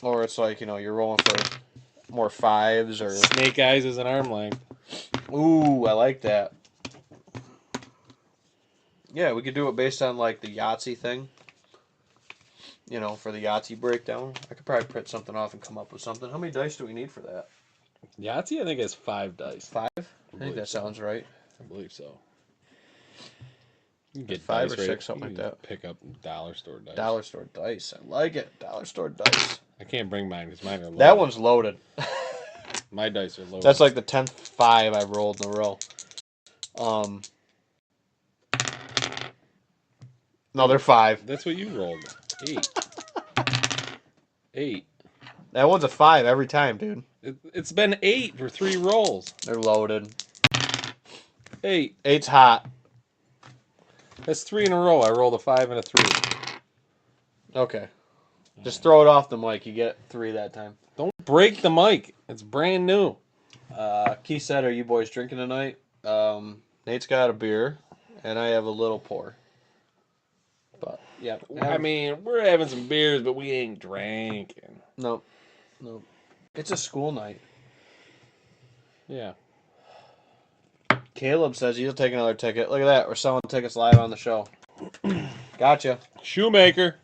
Or it's like, you're rolling for more 5s or... Snake eyes is an arm length. Ooh, I like that. Yeah, we could do it based on like the Yahtzee thing. For the Yahtzee breakdown. I could probably print something off and come up with something. How many dice do we need for that? Yahtzee, I think, has 5 dice. 5? I think that sounds right. I believe so. You can get 5 or 6, something like that. Pick up dollar store dice. Dollar store dice. I like it. Dollar store dice. I can't bring mine because mine are loaded. That one's loaded. My dice are loaded. That's like the 10th 5 I've rolled in a row. No, they're 5. That's what you rolled. 8. 8. That one's a 5 every time, dude. It's been 8 for 3 rolls. They're loaded. 8. 8's hot. That's 3 in a row. I rolled a 5 and a 3. Okay. Just throw it off the mic. You get 3 that time. Don't break the mic. It's brand new. Keith said, are you boys drinking tonight? Nate's got a beer, and I have a little pour. But, yeah. I mean, we're having some beers, but we ain't drinking. No. It's a school night. Yeah. Caleb says he'll take another ticket. Look at that. We're selling tickets live on the show. Gotcha. Shoemaker.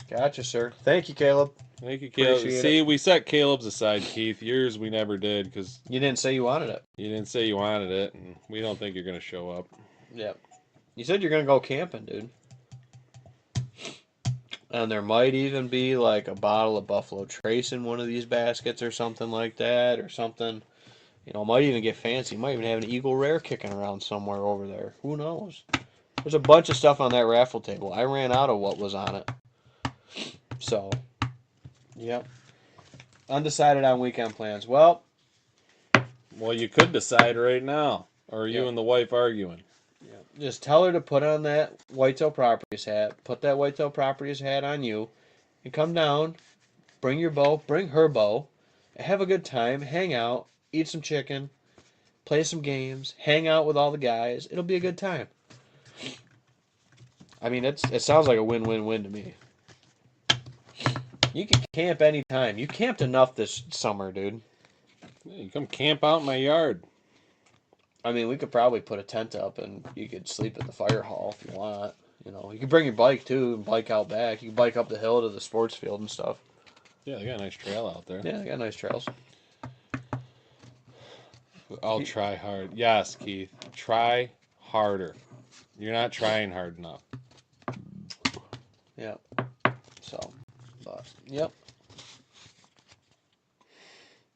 Gotcha, sir. Thank you, Caleb. Thank you, Caleb. Appreciate See, it. we set Caleb's aside, Keith. Yours we never did because You didn't say you wanted it. you didn't say you wanted it, and we don't think you're going to show up. Yep. You said you're going to go camping, dude. And there might even be like a bottle of Buffalo Trace in one of these baskets or something like that, or something. You know, might even get fancy. Might even have an Eagle Rare kicking around somewhere over there. Who knows? There's a bunch of stuff on that raffle table. I ran out of what was on it. So, yep. Undecided on weekend plans. Well, you could decide right now. Or are you Yep. and the wife arguing? just tell her to put on that Whitetail Properties hat. Put that Whitetail Properties hat on you. And come down. Bring your bow. Bring her bow. Have a good time. Hang out. Eat some chicken. Play some games. Hang out with all the guys. It'll be a good time. I mean, it sounds like a win-win-win to me. You can camp anytime. You camped enough this summer, dude. Yeah, you come camp out in my yard. I mean, we could probably put a tent up and you could sleep in the fire hall if you want. You know, you could bring your bike too and bike out back. You can bike up the hill to the sports field and stuff. Yeah, they got a nice trail out there. Yeah, they got nice trails. I'll try hard. Yes, Keith. Try harder. You're not trying hard enough. Yeah. So, but, yep.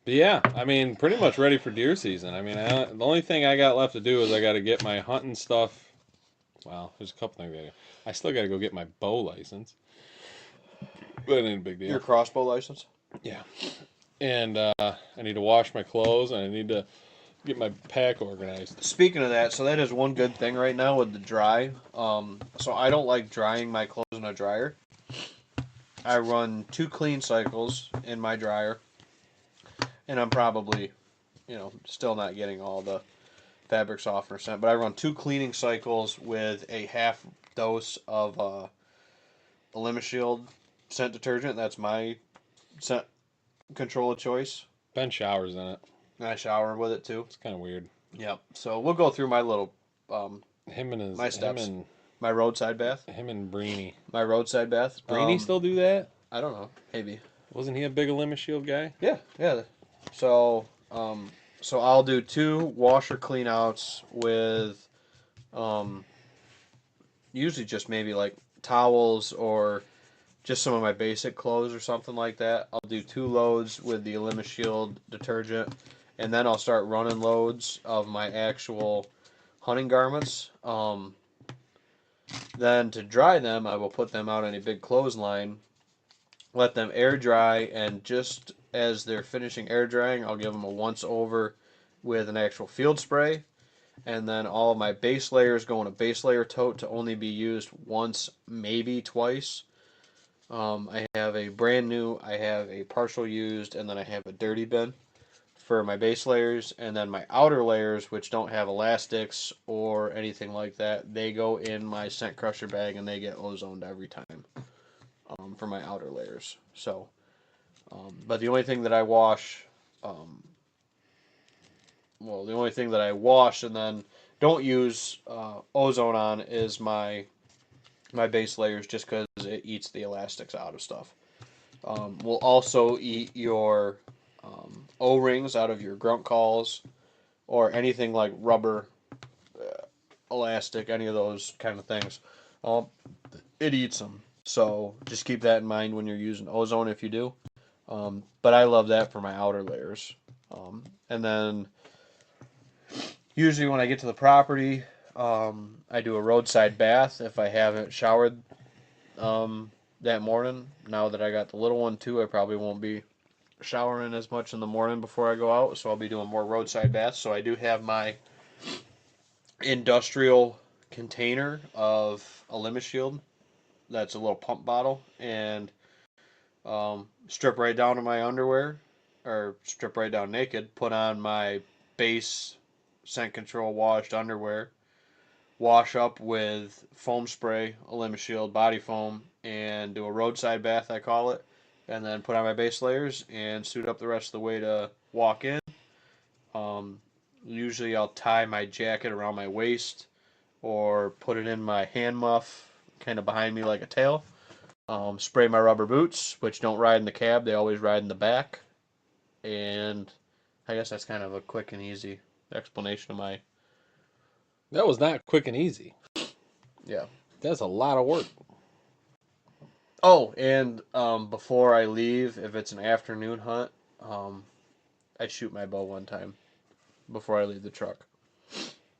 But yeah, I mean, pretty much ready for deer season. I mean, the only thing I got left to do is I got to get my hunting stuff. Well, there's a couple things I still got to go get my bow license. But it ain't a big deal. Your crossbow license? Yeah. And I need to wash my clothes, and I need to get my pack organized. Speaking of that, so that is one good thing right now with the dry. So I don't like drying my clothes in a dryer. I run 2 clean cycles in my dryer. And I'm probably, still not getting all the fabric softener scent. But I run 2 cleaning cycles with a half dose of Shield scent detergent. That's my scent control of choice. Ben showers in it. And I shower with it too. It's kind of weird. Yep. So we'll go through my little My steps. My roadside bath. Him and Breeny. My roadside bath. Breeny still do that? I don't know. Maybe. Wasn't he a big Shield guy? Yeah. So I'll do 2 washer cleanouts with usually just maybe like towels or just some of my basic clothes or something like that. I'll do 2 loads with the Shield detergent, and then I'll start running loads of my actual hunting garments. Then to dry them, I will put them out on a big clothesline, let them air dry, and just as they're finishing air drying, I'll give them a once over with an actual field spray. And then all of my base layers go in a base layer tote to only be used once, maybe twice. I have a brand new, I have a partial used, and then I have a dirty bin for my base layers. And then my outer layers, which don't have elastics or anything like that, they go in my scent crusher bag and they get ozoned every time for my outer layers. So, but the only thing that I wash, the only thing that I wash and then don't use ozone on is my base layers, just because it eats the elastics out of stuff. Will also eat your O-rings out of your grunt calls or anything like rubber, elastic, any of those kind of things. It eats them. So just keep that in mind when you're using ozone if you do. But I love that for my outer layers. And then usually when I get to the property, I do a roadside bath if I haven't showered that morning. Now that I got the little one too, I probably won't be showering as much in the morning before I go out, so I'll be doing more roadside baths. So I do have my industrial container of a Shield. That's a little pump bottle, and strip right down to my underwear, or strip right down naked, put on my base scent control washed underwear, wash up with foam spray, a Shield body foam, and do a roadside bath, I call it, and then put on my base layers and suit up the rest of the way to walk in. Usually I'll tie my jacket around my waist or put it in my hand muff, kind of behind me like a tail. Spray my rubber boots, which don't ride in the cab. They always ride in the back. And I guess that's kind of a quick and easy explanation of my... That was not quick and easy. Yeah. That's a lot of work. Oh, and before I leave, if it's an afternoon hunt, I shoot my bow one time before I leave the truck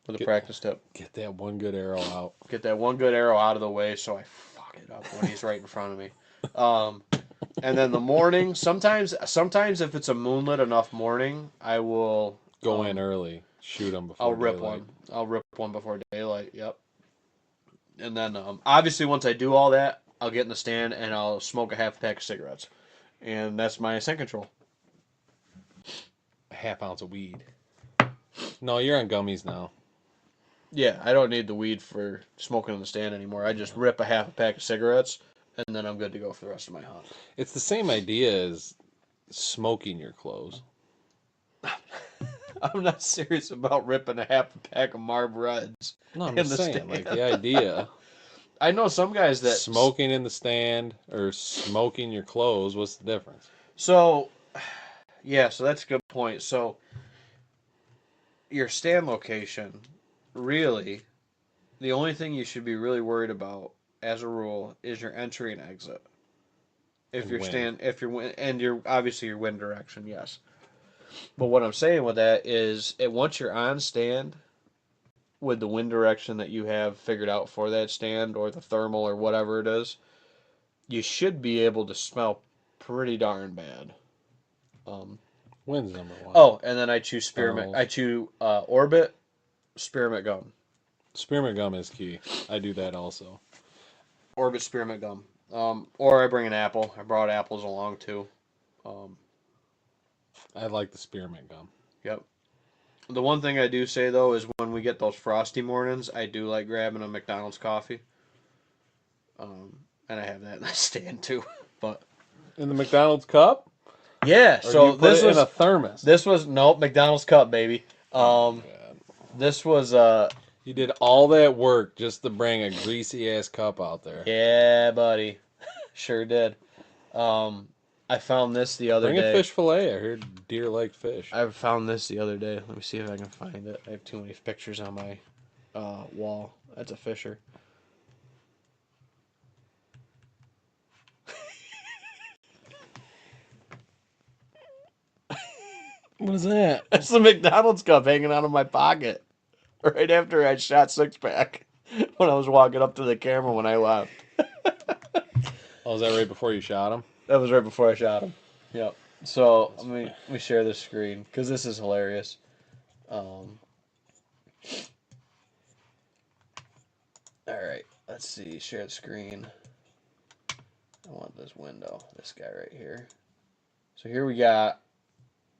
with a practice tip. Get that one good arrow out. Get that one good arrow out of the way so I fuck it up when he's right in front of me. And then the morning, sometimes if it's a moonlit enough morning, I will go in early, shoot them before daylight. I'll rip one before daylight. Yep. And then obviously once I do all that, I'll get in the stand and I'll smoke a half pack of cigarettes, and that's my scent control. A half ounce of weed. No, you're on gummies now. Yeah, I don't need the weed for smoking in the stand anymore. I just rip a half a pack of cigarettes, and then I'm good to go for the rest of my hunt. It's the same idea as smoking your clothes. I'm not serious about ripping a half a pack of Marb Reds. No, I'm just saying, like the idea. I know some guys that... Smoking in the stand or smoking your clothes, what's the difference? So, yeah, so that's a good point. So, your stand location, really, the only thing you should be really worried about, as a rule, is your entry and exit. If you're obviously your wind direction, yes. But what I'm saying with that is, once you're on stand, with the wind direction that you have figured out for that stand, or the thermal, or whatever it is, you should be able to smell pretty darn bad. Wind's number one. Oh, and then I choose spearmint. I choose Orbit, spearmint gum. Spearmint gum is key. I do that also. Orbit spearmint gum. Or I bring an apple. I brought apples along too. I like the spearmint gum. Yep. The one thing I do say, though, is when we get those frosty mornings, I do like grabbing a McDonald's coffee. And I have that in the stand, too. But in the McDonald's cup? Yeah, or so this was... in a thermos? This was... Nope, McDonald's cup, baby. This was... You did all that work just to bring a greasy-ass cup out there. Yeah, buddy. Sure did. I found this the other day. Bring a fish fillet. I heard deer like fish. I found this the other day. Let me see if I can find it. I have too many pictures on my wall. That's a fisher. What is that? It's the McDonald's cup hanging out of my pocket. Right after I shot Six Pack. When I was walking up to the camera when I left. Oh, was that right before you shot him? That was right before I shot him. Yep. So, let me share this screen, because this is hilarious. Alright, let's see. Share the screen. I want this window. This guy right here. So here we got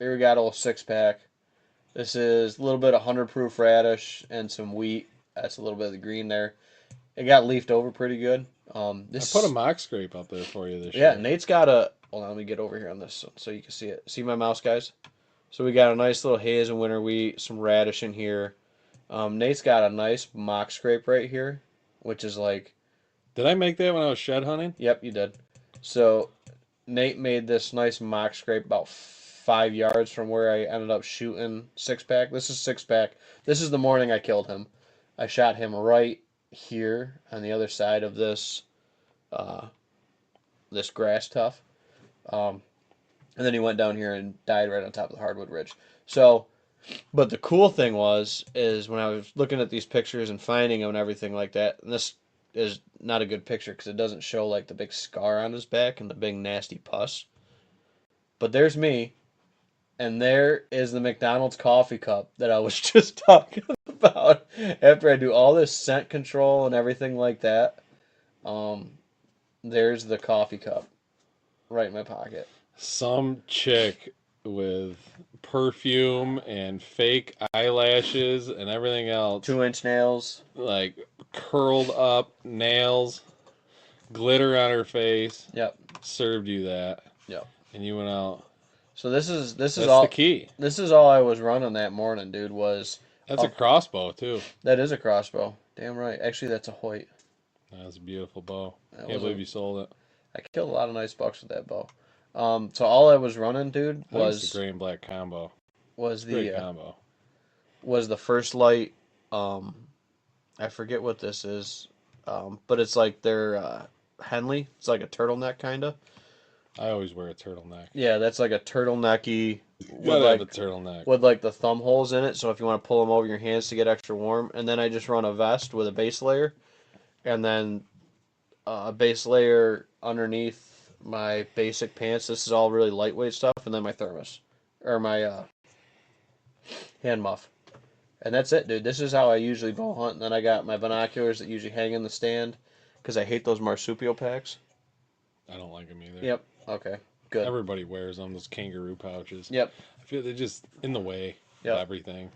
a little 6-pack. This is a little bit of 100 proof radish and some wheat. That's a little bit of the green there. It got leafed over pretty good. I put a mock scrape up there for you this year. Yeah, Nate's got a... Hold on, let me get over here on this so you can see it. See my mouse, guys? So we got a nice little haze and winter wheat, some radish in here. Nate's got a nice mock scrape right here, which is like... Did I make that when I was shed hunting? Yep, you did. So Nate made this nice mock scrape about 5 yards from where I ended up shooting 6-pack. This is 6-pack. This is the morning I killed him. I shot him right here on the other side of this this grass tuff. And then he went down here and died right on top of the hardwood ridge. So, but the cool thing is when I was looking at these pictures and finding them and everything like that, and this is not a good picture because it doesn't show like the big scar on his back and the big nasty pus. But there's me, and there is the McDonald's coffee cup that I was just talking about. After I do all this scent control and everything like that, there's the coffee cup right in my pocket. Some chick with perfume and fake eyelashes and everything else. 2-inch nails. Like curled up nails, glitter on her face. Yep. Served you that. Yep. And you went out So this is That's all the key. this is all I was running that morning, dude. Was That's a crossbow too. that is a crossbow? Damn right. Actually, that's a Hoyt. That's a beautiful bow. That Can't believe you sold it. I killed a lot of nice bucks with that bow. So all I was running, dude, I think it's the gray and black combo. was Great the combo. was the First Light. I forget what this is, but it's like their Henley. It's like a turtleneck kind of. I always wear a turtleneck. Yeah, that's like a turtlenecky You gotta have a turtleneck. with like the thumb holes in it. So if you want to pull them over your hands to get extra warm, and then I just run a vest with a base layer, and then a base layer underneath my basic pants. This is all really lightweight stuff, and then my thermos or my hand muff. And that's it, dude. This is how I usually bow hunt. And then I got my binoculars that usually hang in the stand because I hate those marsupial packs. I don't like them either. Yep. Okay. Good. Everybody wears them, those kangaroo pouches. Yep. I feel they're just in the way of everything.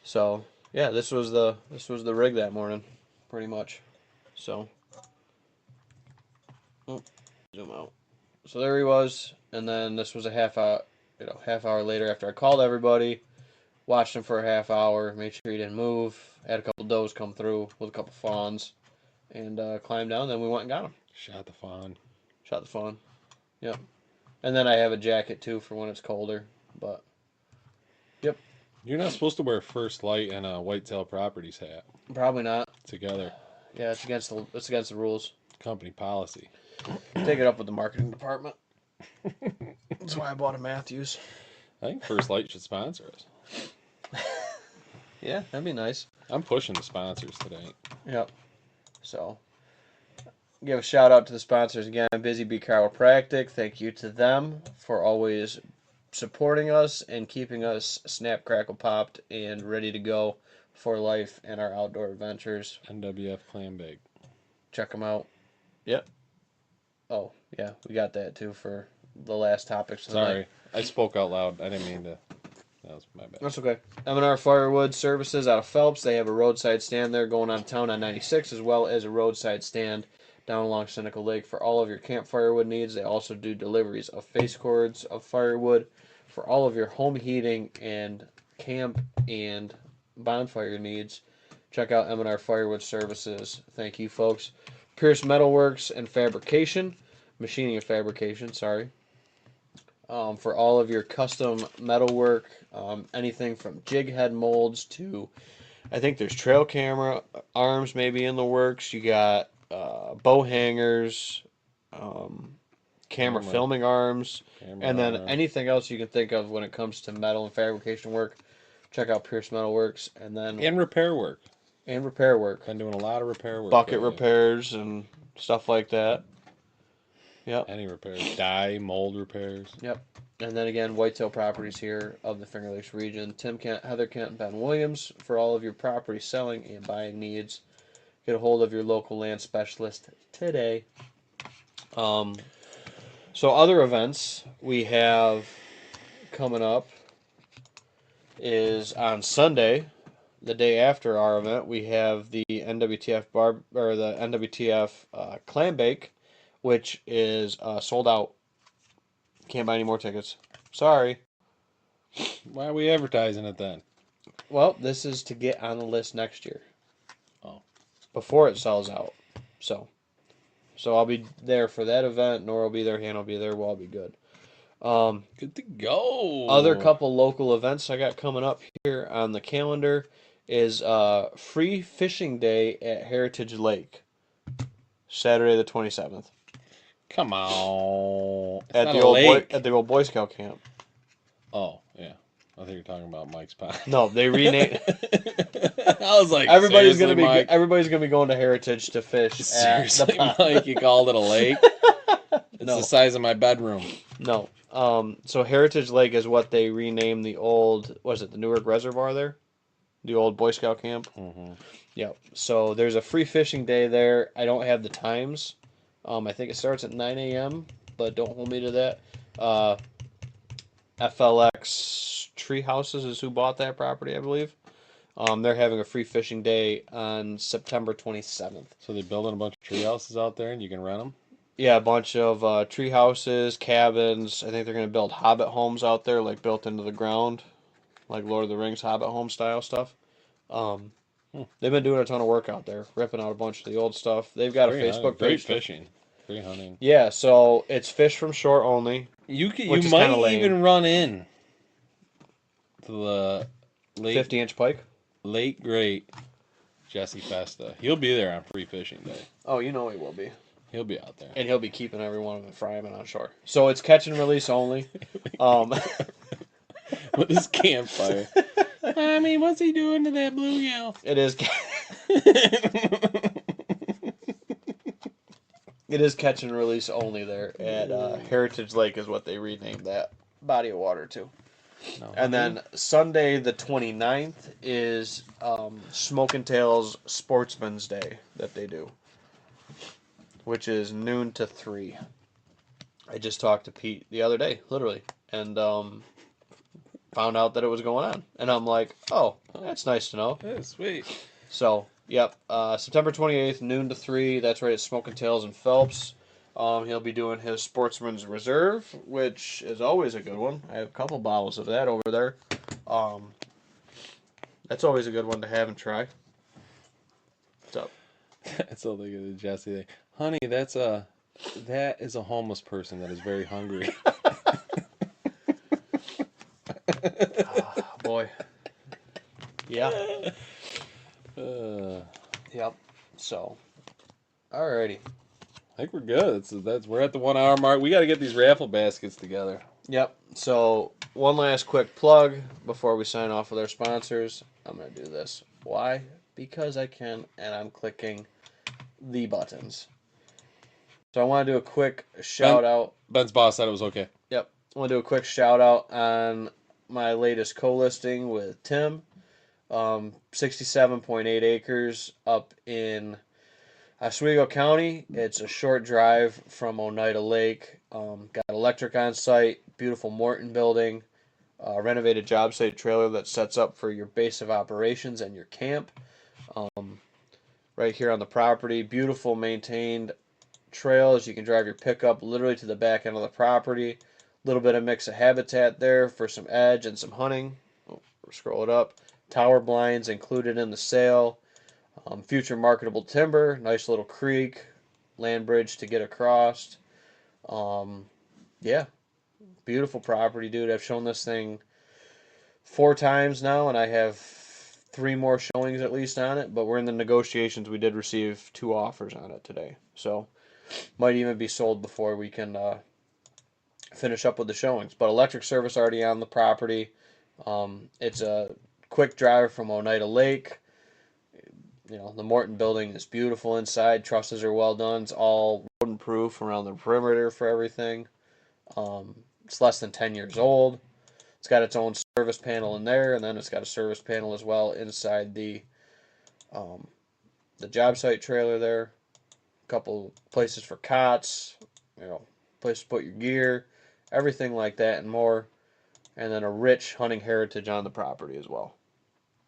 So yeah, this was the rig that morning, pretty much. So zoom out. So there he was, and then this was a half hour later after I called everybody. Watched him for a half hour, made sure he didn't move. Had a couple does come through with a couple fawns, and climbed down. Then we went and got him. Shot the fawn. Shot the fawn. Yep. And then I have a jacket too for when it's colder. But yep. You're not supposed to wear First Light and a Whitetail Properties hat Probably not. together. Yeah, it's against the rules. Company policy. Take it up with the marketing department. That's why I bought a Matthews. I think First Light should sponsor us. Yeah, that'd be nice. I'm pushing the sponsors today. Yep. So, give a shout out to the sponsors again. Busy Bee Chiropractic. Thank you to them for always supporting us and keeping us snap, crackle, popped and ready to go for life and our outdoor adventures. NWTF Clam Bake. Check them out. Yep. Oh, yeah, we got that too for the last topics. Sorry, I spoke out loud. I didn't mean to. That was my bad. That's okay. M&R Firewood Services out of Phelps. They have a roadside stand there going on town on 96, as well as a roadside stand down along Seneca Lake for all of your camp firewood needs. They also do deliveries of face cords of firewood for all of your home heating and camp and bonfire needs. Check out M&R Firewood Services. Thank you, folks. Pierce Metalworks and Fabrication, machining and fabrication, sorry. For all of your custom metalwork, anything from jig head molds to, I think there's trail camera arms maybe in the works. You got bow hangers, camera filming arms, and then anything else you can think of when it comes to metal and fabrication work. Check out Pierce Metalworks, and repair work. And repair work. Been doing a lot of repair work. Bucket repairs and stuff like that. Yep. Any repairs. Dye, mold repairs. Yep. And then again, Whitetail Properties here of the Finger Lakes region. Tim Kent, Heather Kent, and Ben Williams for all of your property selling and buying needs. Get a hold of your local land specialist today. So other events we have coming up is on Sunday, the day after our event, we have the NWTF the NWTF Clam Bake, which is sold out. Can't buy any more tickets. Sorry. Why are we advertising it then? Well, this is to get on the list next year. Oh. Before it sells out. So I'll be there for that event. Nora will be there. Hannah will be there. We'll all be good. Good to go. Other couple local events I got coming up here on the calendar is Free Fishing Day at Heritage Lake. Saturday the 27th. Come on. At the old Boy Scout camp. Oh, yeah. I think you're talking about Mike's Pond. No, they renamed. I was like, everybody's gonna be going to Heritage to fish. Seriously, Mike, you called it a lake? It's the size of my bedroom. No. So Heritage Lake is what they renamed the old. Was it the Newark Reservoir there? The old Boy Scout camp. Mm-hmm. Yep. So there's a free fishing day there. I don't have the times. I think it starts at 9 a.m., but don't hold me to that. FLX Tree Houses is who bought that property, I believe. They're having a free fishing day on September 27th. So they're building a bunch of tree houses out there, and you can rent them? Yeah, a bunch of tree houses, cabins. I think they're going to build hobbit homes out there, like built into the ground, like Lord of the Rings hobbit home style stuff. Um, Hmm. they've been doing a ton of work out there, ripping out a bunch of the old stuff. They've got a Great hunting, Facebook great page. fishing, great hunting. Yeah, so it's fish from shore only, You which is might kind of lame. even run in to the late 50-inch pike. late great Jesse Festa. He'll be there on free fishing day. Oh, you know he will be. He'll be out there. And he'll be keeping every one of them frymen on shore. So it's catch and release only. Um, With his campfire. Mommy, what's he doing to that bluegill? it is. It is catch and release only there at Heritage Lake is what they renamed that body of water to. No, And then Sunday the 29th is Smokin' Tails Sportsman's Day that they do, which is noon to 3. I just talked to Pete the other day, literally, and found out that it was going on. And I'm like, oh, that's nice to know. yeah, sweet. So, yep, September 28th, noon to 3. That's right at Smokin' Tails in Phelps. He'll be doing his Sportsman's Reserve, which is always a good one. I have a couple bottles of that over there. That's always a good one to have and try. What's up? That's all they get to Jesse. Like, honey, that is a homeless person that is very hungry. Boy. Yeah. I Yep. So, alrighty. think we're good. We're at the 1 hour mark. We got to get these raffle baskets together. Yep. So, one last quick plug before we sign off with our sponsors. I'm going to do this. Why? Because I can, and I'm clicking the buttons. So, I want to do a quick shout out. Ben's boss said it was okay. Yep. I want to do a quick shout out on my latest co-listing with Tim. 67.8 acres up in Oswego County. It's a short drive from Oneida Lake. Got electric on site, beautiful Morton building, renovated job site trailer that sets up for your base of operations and your camp. Right here on the property, beautiful maintained trails. You can drive your pickup literally to the back end of the property. A little bit of mix of habitat there for some edge and some hunting. Scroll it up. Tower blinds included in the sale. Future marketable timber. Nice little creek. Land bridge to get across. Yeah. Beautiful property, dude. I've shown this thing 4 times now, and I have 3 more showings at least on it. But we're in the negotiations. We did receive 2 offers on it today. So, might even be sold before we can finish up with the showings. But electric service already on the property. It's a quick drive from Oneida Lake. You know, the Morton building is beautiful inside. Trusses are well done. It's all rodent proof around the perimeter for everything. It's less than 10 years old. It's got its own service panel in there, and then it's got a service panel as well inside the job site trailer there. A couple places for cots, you know, place to put your gear, everything like that and more. And then a rich hunting heritage on the property as well.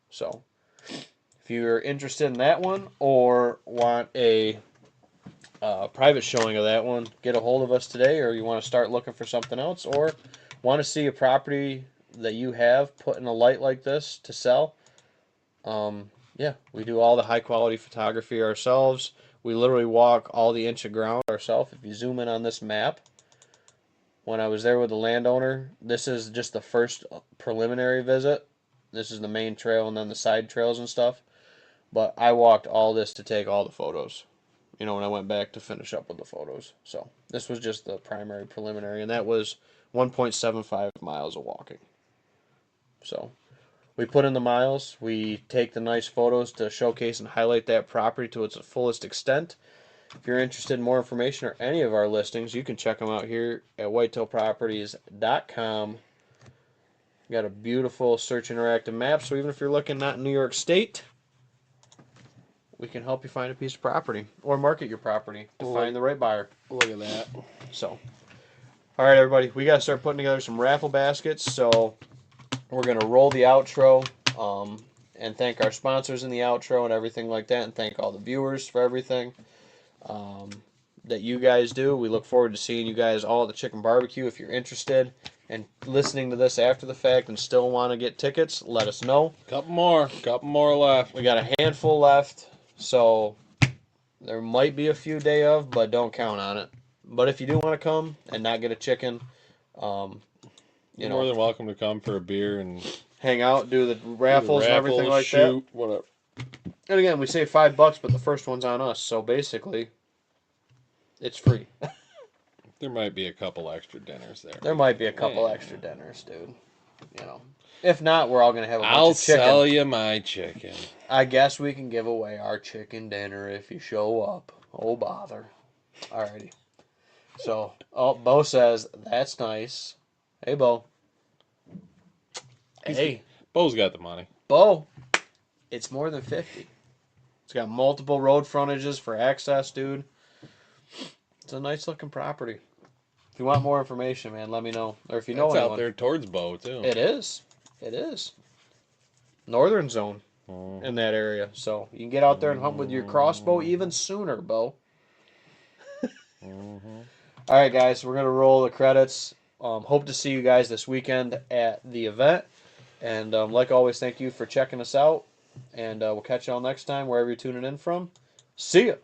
So, if you're interested in that one or want a private showing of that one, get a hold of us today, or you want to start looking for something else, or want to see a property that you have put in a light like this to sell. Yeah, we do all the high quality photography ourselves. We literally walk all the inch of ground ourselves. If you zoom in on this map, when I was there with the landowner, this is just the first preliminary visit. This is the main trail and then the side trails and stuff. But I walked all this to take all the photos, you know, when I went back to finish up with the photos. So this was just the primary preliminary, and that was 1.75 miles of walking. So we put in the miles. We take the nice photos to showcase and highlight that property to its fullest extent. If you're interested in more information or any of our listings, you can check them out here at whitetailproperties.com. Got a beautiful search interactive map, so even if you're looking not in New York State, we can help you find a piece of property or market your property to find the right buyer. Look at that. So, all right, everybody, we got to start putting together some raffle baskets. So, we're going to roll the outro and thank our sponsors in the outro and everything like that, and thank all the viewers for everything. that you guys do. We look forward to seeing you guys all at the chicken barbecue. If you're interested and listening to this after the fact and still want to get tickets, let us know. Couple more left. We got a handful left, so there might be a few day of, but don't count on it. But if you do want to come and not get a chicken, You're more than welcome to come for a beer and hang out, do the raffles and everything like shoot, whatever. that. And again, we save $5, but the first one's on us, so basically, it's free. There might be a couple extra dinners there. There might be a couple extra dinners, dude. You know, if not, we're all gonna have a bunch I'll of chicken. sell you my chicken. I guess we can give away our chicken dinner if you show up. Oh bother. Alrighty. So, Bo says that's nice. Hey, Bo. Hey, Bo's got the money. Bo. It's more than 50. It's got multiple road frontages for access, dude. It's a nice looking property. If you want more information, man, let me know. Or if you know anyone. Out there towards Bo too. It is. It is. Northern zone in that area. So you can get out there and hunt with your crossbow even sooner, Bo. All right, guys, we're going to roll the credits. Hope to see you guys this weekend at the event. And like always, thank you for checking us out. And we'll catch y'all next time, wherever you're tuning in from. See ya.